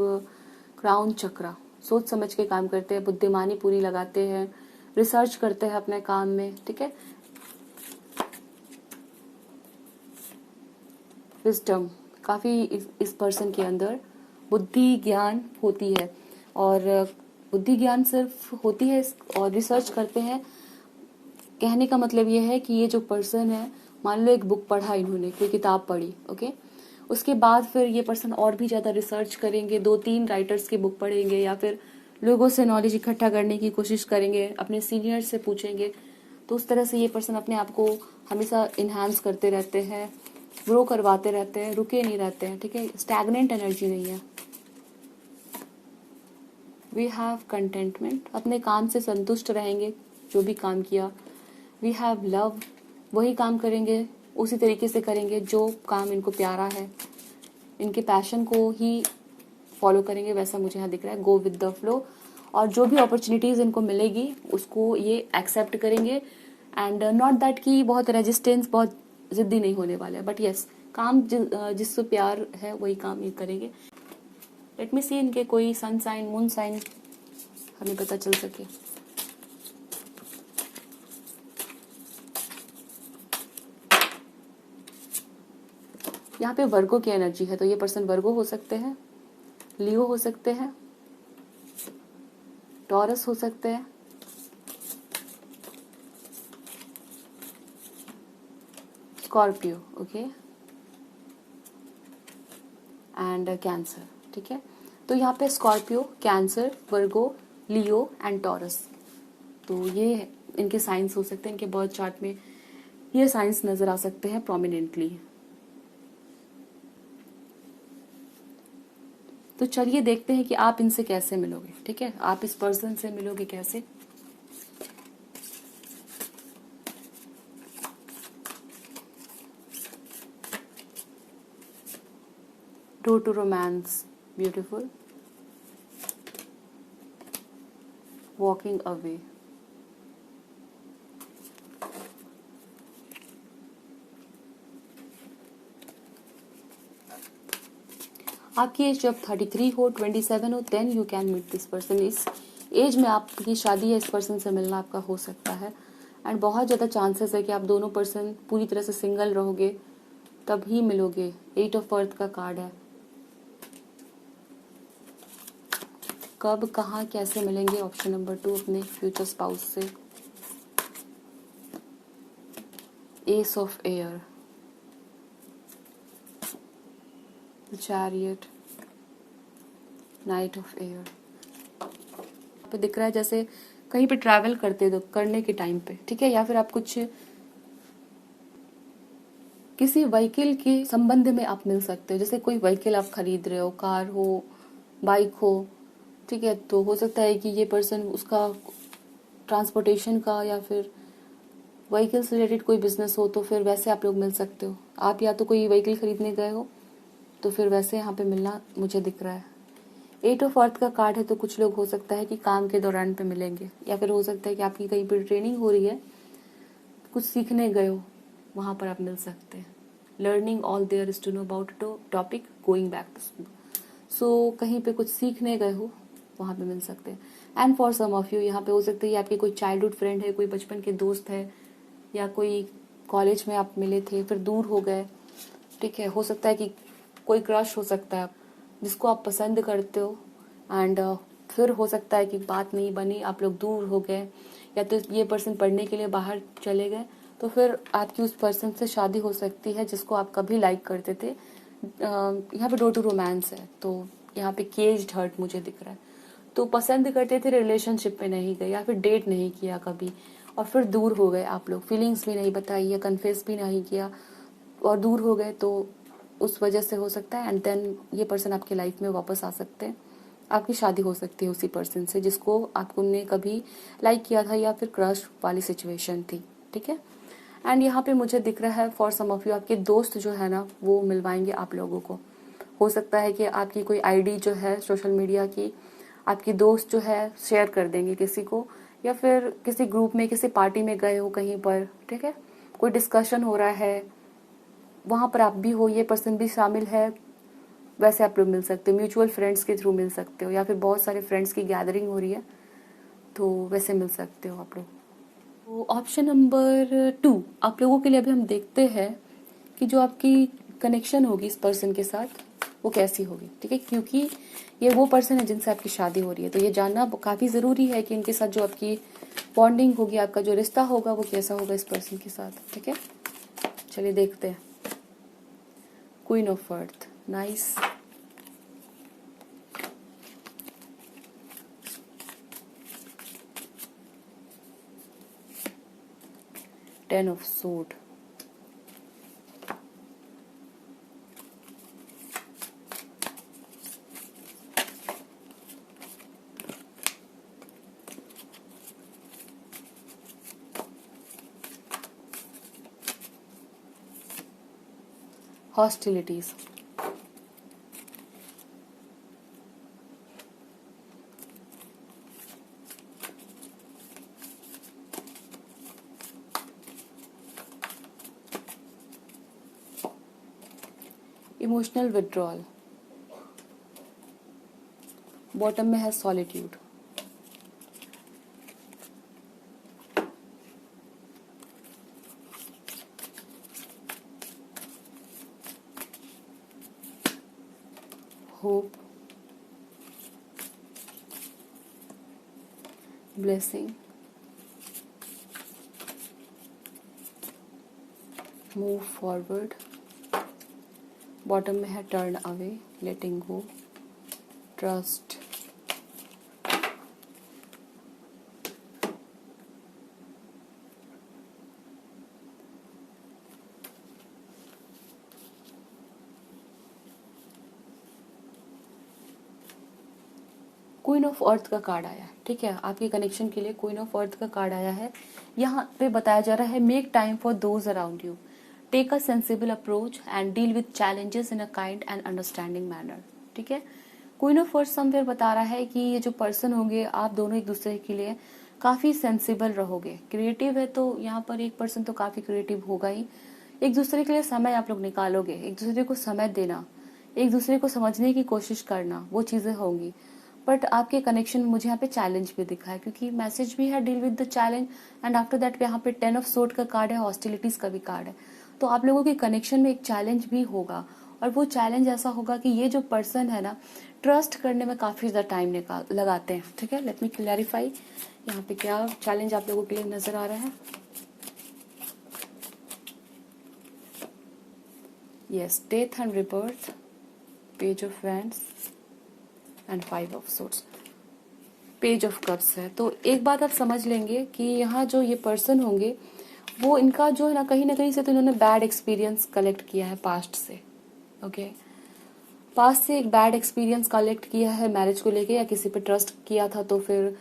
क्राउन चक्रा, सोच समझ के काम करते हैं, बुद्धिमानी पूरी लगाते हैं, रिसर्च करते हैं अपने काम में, ठीक है। विजडम, काफी इस पर्सन के अंदर बुद्धि ज्ञान होती है, और बुद्धि ज्ञान सिर्फ होती है और रिसर्च करते हैं। कहने का मतलब ये है कि ये जो पर्सन है, मान लो एक बुक पढ़ा इन्होंने, कोई किताब पढ़ी, ओके, उसके बाद फिर ये पर्सन और भी ज्यादा रिसर्च करेंगे, 2-3 राइटर्स की बुक पढ़ेंगे, या फिर लोगों से नॉलेज इकट्ठा करने की कोशिश करेंगे, अपने सीनियर से पूछेंगे। तो उस तरह से ये पर्सन अपने आप को हमेशा इन्हांस करते रहते हैं, ग्रो करवाते रहते हैं, रुके नहीं रहते हैं, ठीक है। स्टैग्नेंट एनर्जी नहीं है। वी हैव कंटेंटमेंट, अपने काम से संतुष्ट रहेंगे जो भी काम किया। वी हैव लव, वही काम करेंगे, उसी तरीके से करेंगे जो काम इनको प्यारा है, इनके पैशन को ही फॉलो करेंगे, वैसा मुझे यहाँ दिख रहा है। गो विद द फ्लो, और जो भी अपॉर्चुनिटीज इनको मिलेगी उसको ये एक्सेप्ट करेंगे। एंड नॉट दैट कि बहुत रेजिस्टेंस, बहुत जिद्दी नहीं होने वाले, बट यस काम जिससे प्यार है वही काम ये करेंगे। लेट मी सी इनके कोई सन साइन, मून साइन हमें पता चल सके। यहाँ पे वर्गो की एनर्जी है, तो ये पर्सन वर्गो हो सकते हैं, लियो हो सकते हैं, टॉरस हो सकते हैं, स्कॉर्पियो, ओके, एंड कैंसर, ठीक है। तो यहाँ पे Scorpio, cancer, Virgo, Leo and taurus, तो ये इनके साइंस हो सकते हैं, इनके बर्थ चार्ट में ये साइंस नजर आ सकते हैं प्रोमिनेंटली। तो चलिए देखते हैं कि आप इनसे कैसे मिलोगे, ठीक है, आप इस पर्सन से मिलोगे कैसे। Road to romance, beautiful, walking away, आपकी एज जब 33 हो, 27 हो, then you can meet this person. इस एज में आपकी शादी या इस पर्सन से मिलना आपका हो सकता है, एंड बहुत ज़्यादा चांसेस है कि आप दोनों पर्सन पूरी तरह से सिंगल रहोगे तब ही मिलोगे। 8 ऑफ अर्थ का कार्ड है। कब, कहाँ, कैसे मिलेंगे, ऑप्शन नंबर 2 अपने फ्यूचर स्पाउस से। S of air, chariot, night of air. पे दिख रहा है जैसे कहीं पे ट्रैवल करने के टाइम पे, ठीक है, या फिर आप कुछ किसी व्हीकल के संबंध में आप मिल सकते हो। जैसे कोई व्हीकल आप खरीद रहे हो, कार हो, बाइक हो, ठीक है, तो हो सकता है कि ये पर्सन उसका ट्रांसपोर्टेशन का या फिर व्हीकल से रिलेटेड कोई बिजनेस हो, तो फिर वैसे आप लोग मिल सकते हो। आप या तो कोई व्हीकल खरीदने गए हो तो फिर वैसे यहाँ पे मिलना मुझे दिख रहा है। 8 ऑफ अर्थ का कार्ड है, तो कुछ लोग हो सकता है कि काम के दौरान पे मिलेंगे, या फिर हो सकता है कि आपकी कहीं पर ट्रेनिंग हो रही है, कुछ सीखने गए हो, वहाँ पर आप मिल सकते हैं। Learning all there is to know about topic, going back to school. So कहीं पे कुछ सीखने गए हो, वहाँ पे मिल सकते हैं। And for some of you यहाँ पे हो सकता है आपकी कोई चाइल्डहुड फ्रेंड है, कोई बचपन के दोस्त है, या कोई कॉलेज में आप मिले थे फिर दूर हो गए, ठीक है। हो सकता है कि कोई क्रश हो सकता है जिसको आप पसंद करते हो, एंड फिर हो सकता है कि बात नहीं बनी, आप लोग दूर हो गए, या तो ये पर्सन पढ़ने के लिए बाहर चले गए, तो फिर आपकी उस पर्सन से शादी हो सकती है जिसको आप कभी लाइक करते थे। यहाँ पे डोर टू रोमांस है, तो यहाँ पे केज्ड हर्ट मुझे दिख रहा है। तो पसंद करते थे, रिलेशनशिप में नहीं गए, या फिर डेट नहीं किया कभी, और फिर दूर हो गए आप लोग, फीलिंग्स भी नहीं बताई या कन्फेस भी नहीं किया और दूर हो गए, तो उस वजह से हो सकता है। एंड देन ये पर्सन आपकी लाइफ में वापस आ सकते हैं, आपकी शादी हो सकती है उसी पर्सन से जिसको आपने कभी लाइक किया था या फिर क्रश वाली सिचुएशन थी, ठीक है। एंड यहाँ पे मुझे दिख रहा है फॉर सम ऑफ यू आपके दोस्त जो है ना वो मिलवाएंगे आप लोगों को। हो सकता है कि आपकी कोई आईडी जो है सोशल मीडिया की आपकी दोस्त जो है शेयर कर देंगे किसी को, या फिर किसी ग्रुप में किसी पार्टी में गए हो कहीं पर, ठीक है, कोई डिस्कशन हो रहा है, वहाँ पर आप भी हो, ये पर्सन भी शामिल है, वैसे आप लोग मिल सकते हो। म्यूचुअल फ्रेंड्स के थ्रू मिल सकते हो, या फिर बहुत सारे फ्रेंड्स की गैदरिंग हो रही है तो वैसे मिल सकते हो आप लोग। तो ऑप्शन नंबर 2 आप लोगों के लिए अभी हम देखते हैं कि जो आपकी कनेक्शन होगी इस पर्सन के साथ वो कैसी होगी, ठीक है, क्योंकि ये वो पर्सन है जिनसे आपकी शादी हो रही है, तो ये जानना काफ़ी ज़रूरी है कि इनके साथ जो आपकी बॉन्डिंग होगी, आपका जो रिश्ता होगा वो कैसा होगा इस पर्सन के साथ, ठीक है। चलिए देखते हैं। Queen of earth, nice. Ten of सोड, हॉस्टिलिटीज, इमोशनल विड्रॉल, बॉटम में है solitude, hope, blessing, move forward, bottom में है turn away, letting go, trust, queen of earth का कार्ड आया है, ठीक है, आपके कनेक्शन के लिए क्वीन ऑफ अर्थ का कार्ड आया है। यहाँ पे बताया जा रहा है make time for those around you, take a sensible approach and deal with challenges in a kind and understanding manner, ठीक है। क्वीन ऑफ अर्थ समवेयर बता रहा है कि ये जो पर्सन होंगे आप दोनों एक दूसरे के लिए काफी सेंसिबल रहोगे। क्रिएटिव है तो यहाँ पर एक पर्सन तो काफी क्रिएटिव होगा ही, एक दूसरे के लिए समय आप लोग निकालोगे, एक दूसरे को समय देना, एक दूसरे को समझने की कोशिश करना, वो चीजें होंगी। बट आपके कनेक्शन में मुझे यहाँ पे चैलेंज भी दिखा है, क्योंकि मैसेज भी है deal with the challenge, and after that यहाँ पे 10 ऑफ सोर्ड का कार्ड है, हॉस्टिलिटीज का भी कार्ड है। तो आप लोगों के कनेक्शन में एक चैलेंज भी होगा, और वो चैलेंज ऐसा होगा कि ये जो पर्सन है ना ट्रस्ट करने में काफी ज्यादा टाइम निकाल लगाते हैं, ठीक है। लेट मी क्लैरिफाई यहाँ पे क्या चैलेंज आप लोगों के लिए नजर आ रहा है। Yes, death and rebirth, page of wands and 5 of swords, page of cups है। तो एक बात आप समझ लेंगे कि यहाँ जो ये पर्सन होंगे वो इनका जो है ना कहीं से तो इन्होंने बैड एक्सपीरियंस कलेक्ट किया है पास्ट से, ओके। पास्ट से एक बैड एक्सपीरियंस कलेक्ट किया है मैरिज को लेके, या किसी पे ट्रस्ट किया था तो फिर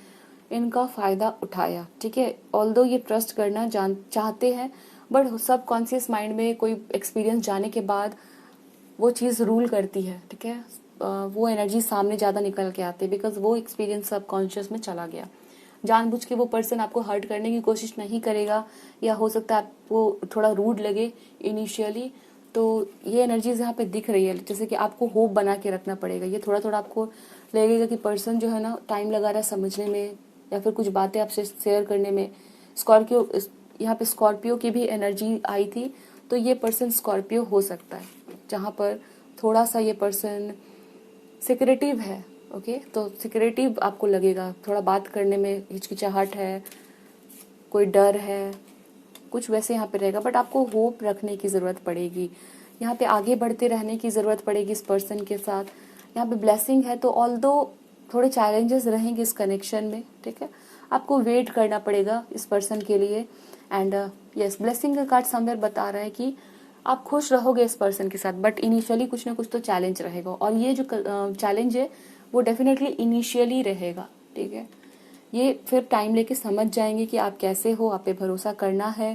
इनका फायदा उठाया, ठीक है। ऑल्दो ये ट्रस्ट करना चाहते हैं, बट सब कॉन्शियस माइंड में कोई एक्सपीरियंस जाने के बाद वो चीज रूल करती है, ठीक है। वो एनर्जी सामने ज्यादा निकल के आती है, बिकॉज वो एक्सपीरियंस सबकॉन्शियस में चला गया। जानबूझ के वो पर्सन आपको हर्ट करने की कोशिश नहीं करेगा, या हो सकता है आपको थोड़ा रूड लगे इनिशियली। तो ये एनर्जीज यहाँ पे दिख रही है, जैसे कि आपको होप बना के रखना पड़ेगा। ये थोड़ा थोड़ा आपको लगेगा कि पर्सन जो है ना टाइम लगा रहा है समझने में, या फिर कुछ बातें आपसे शेयर करने में। स्कॉर्पियो, यहाँ पे स्कॉर्पियो की भी एनर्जी आई थी, तो ये पर्सन स्कॉर्पियो हो सकता है, जहाँ पर थोड़ा सा ये पर्सन सिक्रेटिव है, ओके, तो सिक्योरिटी आपको लगेगा, थोड़ा बात करने में हिचकिचाहट है, कोई डर है, कुछ वैसे यहाँ पे रहेगा, बट आपको होप रखने की ज़रूरत पड़ेगी, यहाँ पे आगे बढ़ते रहने की ज़रूरत पड़ेगी इस पर्सन के साथ। यहाँ पे ब्लेसिंग है, तो ऑल्दो थोड़े चैलेंजेस रहेंगे इस कनेक्शन में, ठीक है, आपको वेट करना पड़ेगा इस पर्सन के लिए। एंड यस, ब्लेसिंग का कार्ड समवेयर बता रहा है कि आप खुश रहोगे इस पर्सन के साथ, बट इनिशियली कुछ ना कुछ तो चैलेंज रहेगा, और ये जो चैलेंज है वो डेफिनेटली इनिशियली रहेगा, ठीक है। ये फिर टाइम लेके समझ जाएंगे कि आप कैसे हो, आप पे भरोसा करना है,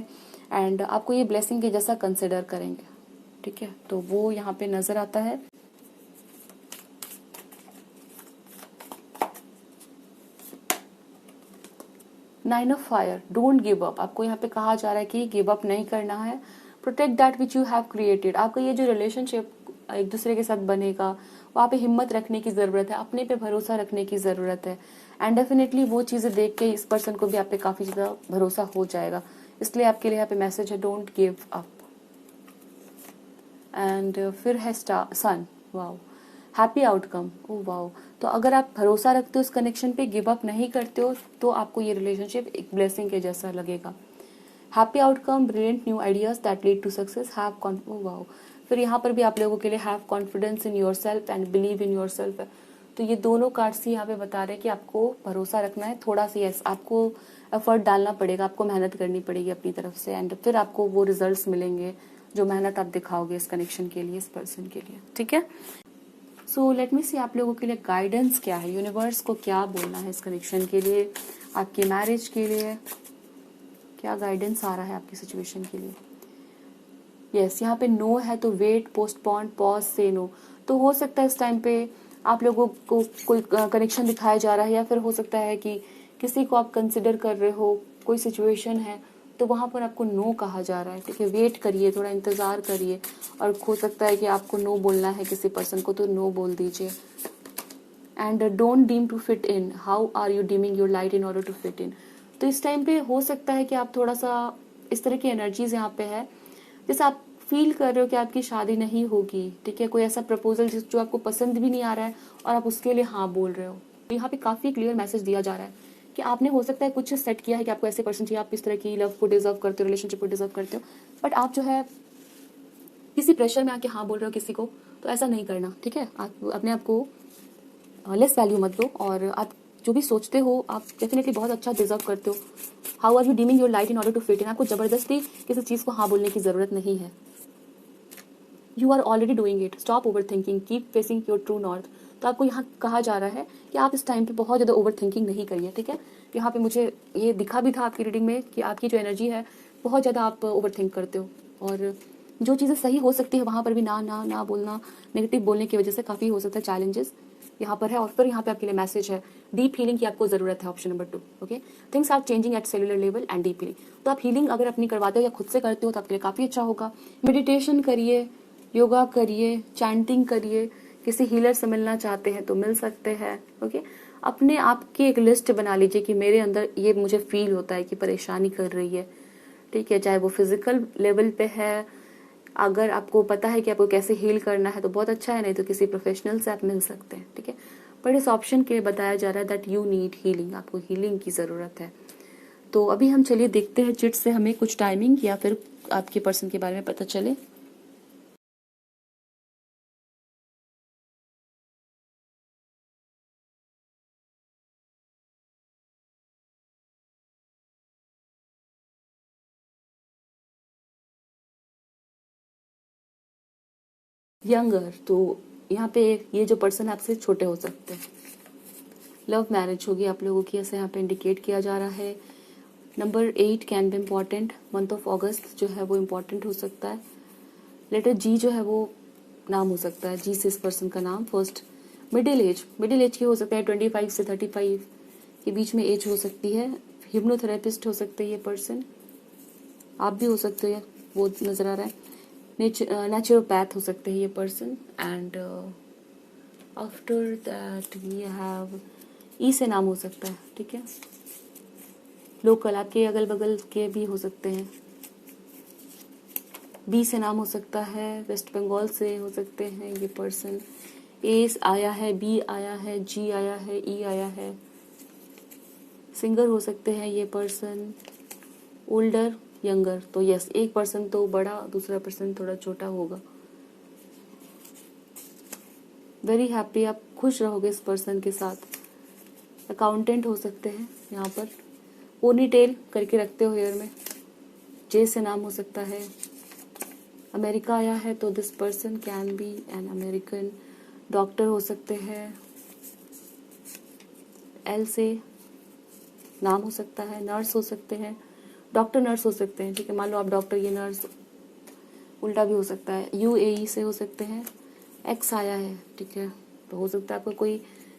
एंड आपको ये ब्लेसिंग के जैसा कंसिडर करेंगे, ठीक है। तो वो यहाँ पे नजर आता है। Nine of fire, don't give up, आपको यहाँ पे कहा जा रहा है कि गिव अप नहीं करना है, protect that which you have created. आपका ये जो रिलेशनशिप एक दूसरे के साथ बनेगा, वहाँ पे हिम्मत रखने की जरूरत है, अपने पे भरोसा रखने की जरूरत है, एंड डेफिनेटली वो चीजें देख के इस पर्सन को भी आप पे काफी ज्यादा भरोसा हो जाएगा। इसलिए आपके लिए यहाँ पे मैसेज है, डोंट गिव अप। एंड फिर है star sun, wow, happy outcome, oh wow. तो अगर आप भरोसा रखते हो उस कनेक्शन पे, गिव अप नहीं करते हो, तो आपको ये रिलेशनशिप एक ब्लेसिंग के जैसा लगेगा। Happy outcome, brilliant new ideas that lead to success, have wow. फिर यहाँ पर भी आप लोगों के लिए have confidence in yourself and believe in yourself. तो ये दोनों कार्ड्स ही यहाँ पे बता रहे हैं कि आपको भरोसा रखना है, थोड़ा सा यस आपको एफर्ट डालना पड़ेगा, आपको मेहनत करनी पड़ेगी अपनी तरफ से, एंड फिर आपको वो रिजल्ट्स मिलेंगे जो मेहनत आप दिखाओगे इस कनेक्शन के लिए, इस पर्सन के लिए, ठीक है। सो लेट मी सी आप लोगों के लिए गाइडेंस क्या है, यूनिवर्स को क्या बोलना है इस कनेक्शन के लिए, आपकी मैरिज के लिए क्या गाइडेंस आ रहा है आपकी सिचुएशन के लिए। यस, यहाँ पे नो है, तो वेट, पोस्टपोन, पॉज, से नो। तो हो सकता है इस टाइम पे आप लोगों को कोई कनेक्शन दिखाया जा रहा है, या फिर हो सकता है कि किसी को आप कंसिडर कर रहे हो, कोई सिचुएशन है, तो वहां पर आपको नो कहा जा रहा है, ठीक है। वेट करिए, थोड़ा इंतजार करिए, और हो सकता है कि आपको नो बोलना है किसी पर्सन को, तो नो बोल दीजिए। And don't dim to fit in, how are you dimming your light in order to fit in. तो इस टाइम पे हो सकता है कि आप थोड़ा सा इस तरह की एनर्जीज यहाँ पे है, जैसे आप फील कर रहे हो कि आपकी शादी नहीं होगी, ठीक है, कोई ऐसा प्रपोजल जो आपको पसंद भी नहीं आ रहा है और आप उसके लिए हाँ बोल रहे हो। यहाँ पे काफी क्लियर मैसेज दिया जा रहा है कि आपने हो सकता है कुछ सेट किया है कि आपको ऐसे पर्सन चाहिए, आप इस तरह की लव को डिजर्व करते हो, रिलेशनशिप को डिजर्व करते हो, बट आप जो है किसी प्रेशर में आके हाँ बोल रहे हो किसी को, तो ऐसा नहीं करना, ठीक है। आप अपने आप को लेस वैल्यू मत दो, और आप जो भी सोचते हो आप डेफिनेटली बहुत अच्छा डिजर्व करते हो। How are you dimming your light in order to fit in, आपको जबरदस्ती किसी चीज को हाँ बोलने की जरूरत नहीं है। You are already doing it, stop overthinking, keep facing your true north. तो आपको यहाँ कहा जा रहा है कि आप इस टाइम पे बहुत ज़्यादा ओवर थिंकिंग नहीं करिए, ठीक है। यहाँ पे मुझे ये दिखा भी था आपकी रीडिंग में कि आपकी जो एनर्जी है बहुत ज़्यादा आप ओवर थिंक करते हो, और जो चीज़ें सही हो सकती है वहाँ पर भी ना ना ना बोलना, नेगेटिव बोलने की वजह से काफ़ी हो सकता है चैलेंजेस यहाँ पर है। और फिर यहाँ पे आपके लिए मैसेज है, डीप हीलिंग की आपको जरूरत है, option number 2, okay. Things are changing at cellular level and deep healing. तो आप हीलिंग अगर अपनी करवाते हो या खुद से करते हो तो आपके लिए काफ़ी अच्छा होगा। मेडिटेशन करिए, योगा करिए, चैंटिंग करिए, किसी हीलर से मिलना चाहते हैं तो मिल सकते हैं, ओके। अपने आप की एक लिस्ट बना लीजिए कि मेरे अंदर ये मुझे फील होता है कि परेशानी कर रही है, ठीक है, चाहे वो फिजिकल लेवल पे है। अगर आपको पता है कि आपको कैसे हील करना है तो बहुत अच्छा है, नहीं तो किसी प्रोफेशनल से आप मिल सकते हैं, ठीक है। पर इस ऑप्शन के बताया जा रहा है दैट यू नीड हीलिंग, आपको हीलिंग की जरूरत है। तो अभी हम चलिए देखते हैं चिट से हमें कुछ टाइमिंग या फिर आपके पर्सन के बारे में पता चले। यंगर, तो यहाँ पे ये जो पर्सन आपसे छोटे हो सकते हैं। लव मैरिज होगी आप लोगों की, ऐसे यहाँ पे इंडिकेट किया जा रहा है। Number 8 can be important, month of अगस्त जो है वो इम्पॉर्टेंट हो सकता है। लेटर जी जो है वो नाम हो सकता है, जी से इस पर्सन का नाम। फर्स्ट, मिडिल एज की हो सकता है, 25 से 35 के बीच में एज हो सकती है। हिप्नोथेरेपिस्ट हो सकते हैं ये पर्सन, आप भी हो सकते हैं, वो नजर आ रहा है। नेचुरोपैथ हो सकते हैं ये person. And after that we have E से नाम हो सकता है, ठीक है। लोकल आपके अगल बगल के भी हो सकते हैं। बी से नाम हो सकता है, वेस्ट बंगाल से हो सकते हैं ये पर्सन। ए आया है, बी आया है, जी आया है, ई आया है। सिंगर हो सकते हैं ये पर्सन, ओल्डर, यंगर। तो यस, एक पर्सन तो बड़ा, दूसरा पर्सन थोड़ा छोटा होगा। वेरी हैप्पी, आप खुश रहोगे इस पर्सन के साथ। अकाउंटेंट हो सकते हैं यहाँ पर, पोनी टेल करके रखते हो हेयर में, जे से नाम हो सकता है। अमेरिका आया है तो this person can B an American. Doctor हो सकते हैं, एल से नाम हो सकता है। नर्स हो सकते हैं, डॉक्टर नर्स हो सकते हैं, ठीक है। मान लो आप डॉक्टर, ये नर्स, उल्टा भी हो सकता है। यूएई से हो सकते हैं, एक्स आया है, ठीक है। तो हो सकता है आपको कोई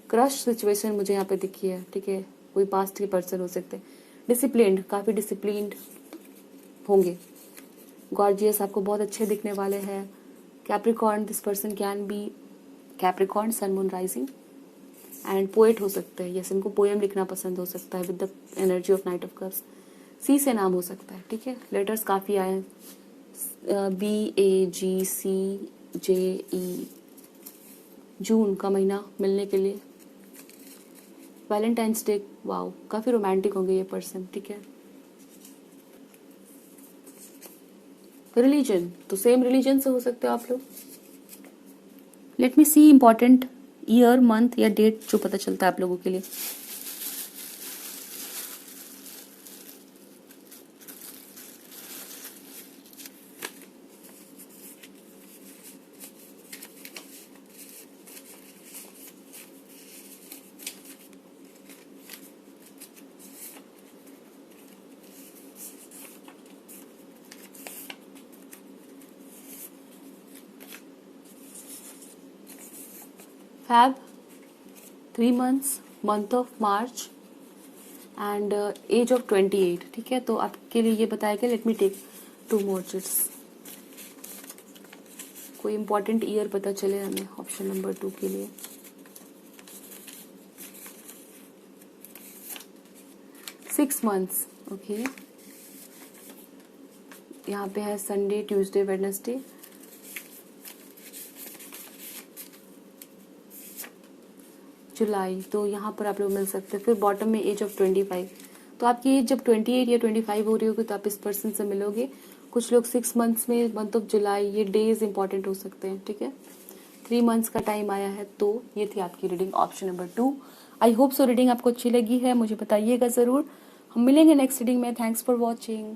क्रश सिचुएशन मुझे यहाँ पे दिखी है, ठीक है। कोई पास्ट के पर्सन हो सकते हैं। डिसिप्लिन्ड, काफ़ी डिसिप्लिन्ड होंगे। गॉर्जियस, आपको बहुत अच्छे दिखने वाले हैं। Capricorn, this person can be Capricorn, sun moon rising. And poet हो सकते हैं, यस, इनको पोएम लिखना पसंद हो सकता है with the energy of knight of cups. C से नाम हो सकता है, ठीक है। लेटर्स काफ़ी आए हैं, BAGCJE। जून का महीना मिलने के लिए। वैलेंटाइंस डे, वाओ, काफ़ी रोमांटिक होंगे ये पर्सन, ठीक है। रिलीजन, तो सेम रिलीजन से हो सकते हो आप लोग। लेट मी सी इम्पॉर्टेंट ईयर, मंथ या डेट जो पता चलता है आप लोगों के लिए। Fab, 3 months, month of March and age of 28, ठीक है। तो आपके लिए ये बताया गया। Let me take 2 more chits। कोई इम्पोर्टेंट ईयर पता चले हमें ऑप्शन नंबर 2 के लिए। 6 months, ओके। यहाँ पे है संडे, ट्यूसडे, वेडनेसडे। जुलाई, तो यहाँ पर आप लोग मिल सकते हैं। फिर बॉटम में एज ऑफ 25। तो आपकी एज जब 28 या 25 हो रही होगी तो आप इस पर्सन से मिलोगे। कुछ लोग 6 months में, मंथ ऑफ जुलाई, ये डेज इंपॉर्टेंट हो सकते हैं, ठीक है। 3 months का टाइम आया है। तो ये थी आपकी reading option number 2। I hope so reading आपको अच्छी लगी है, मुझे बताइएगा ज़रूर। हम मिलेंगे नेक्स्ट रीडिंग में। Thanks for watching.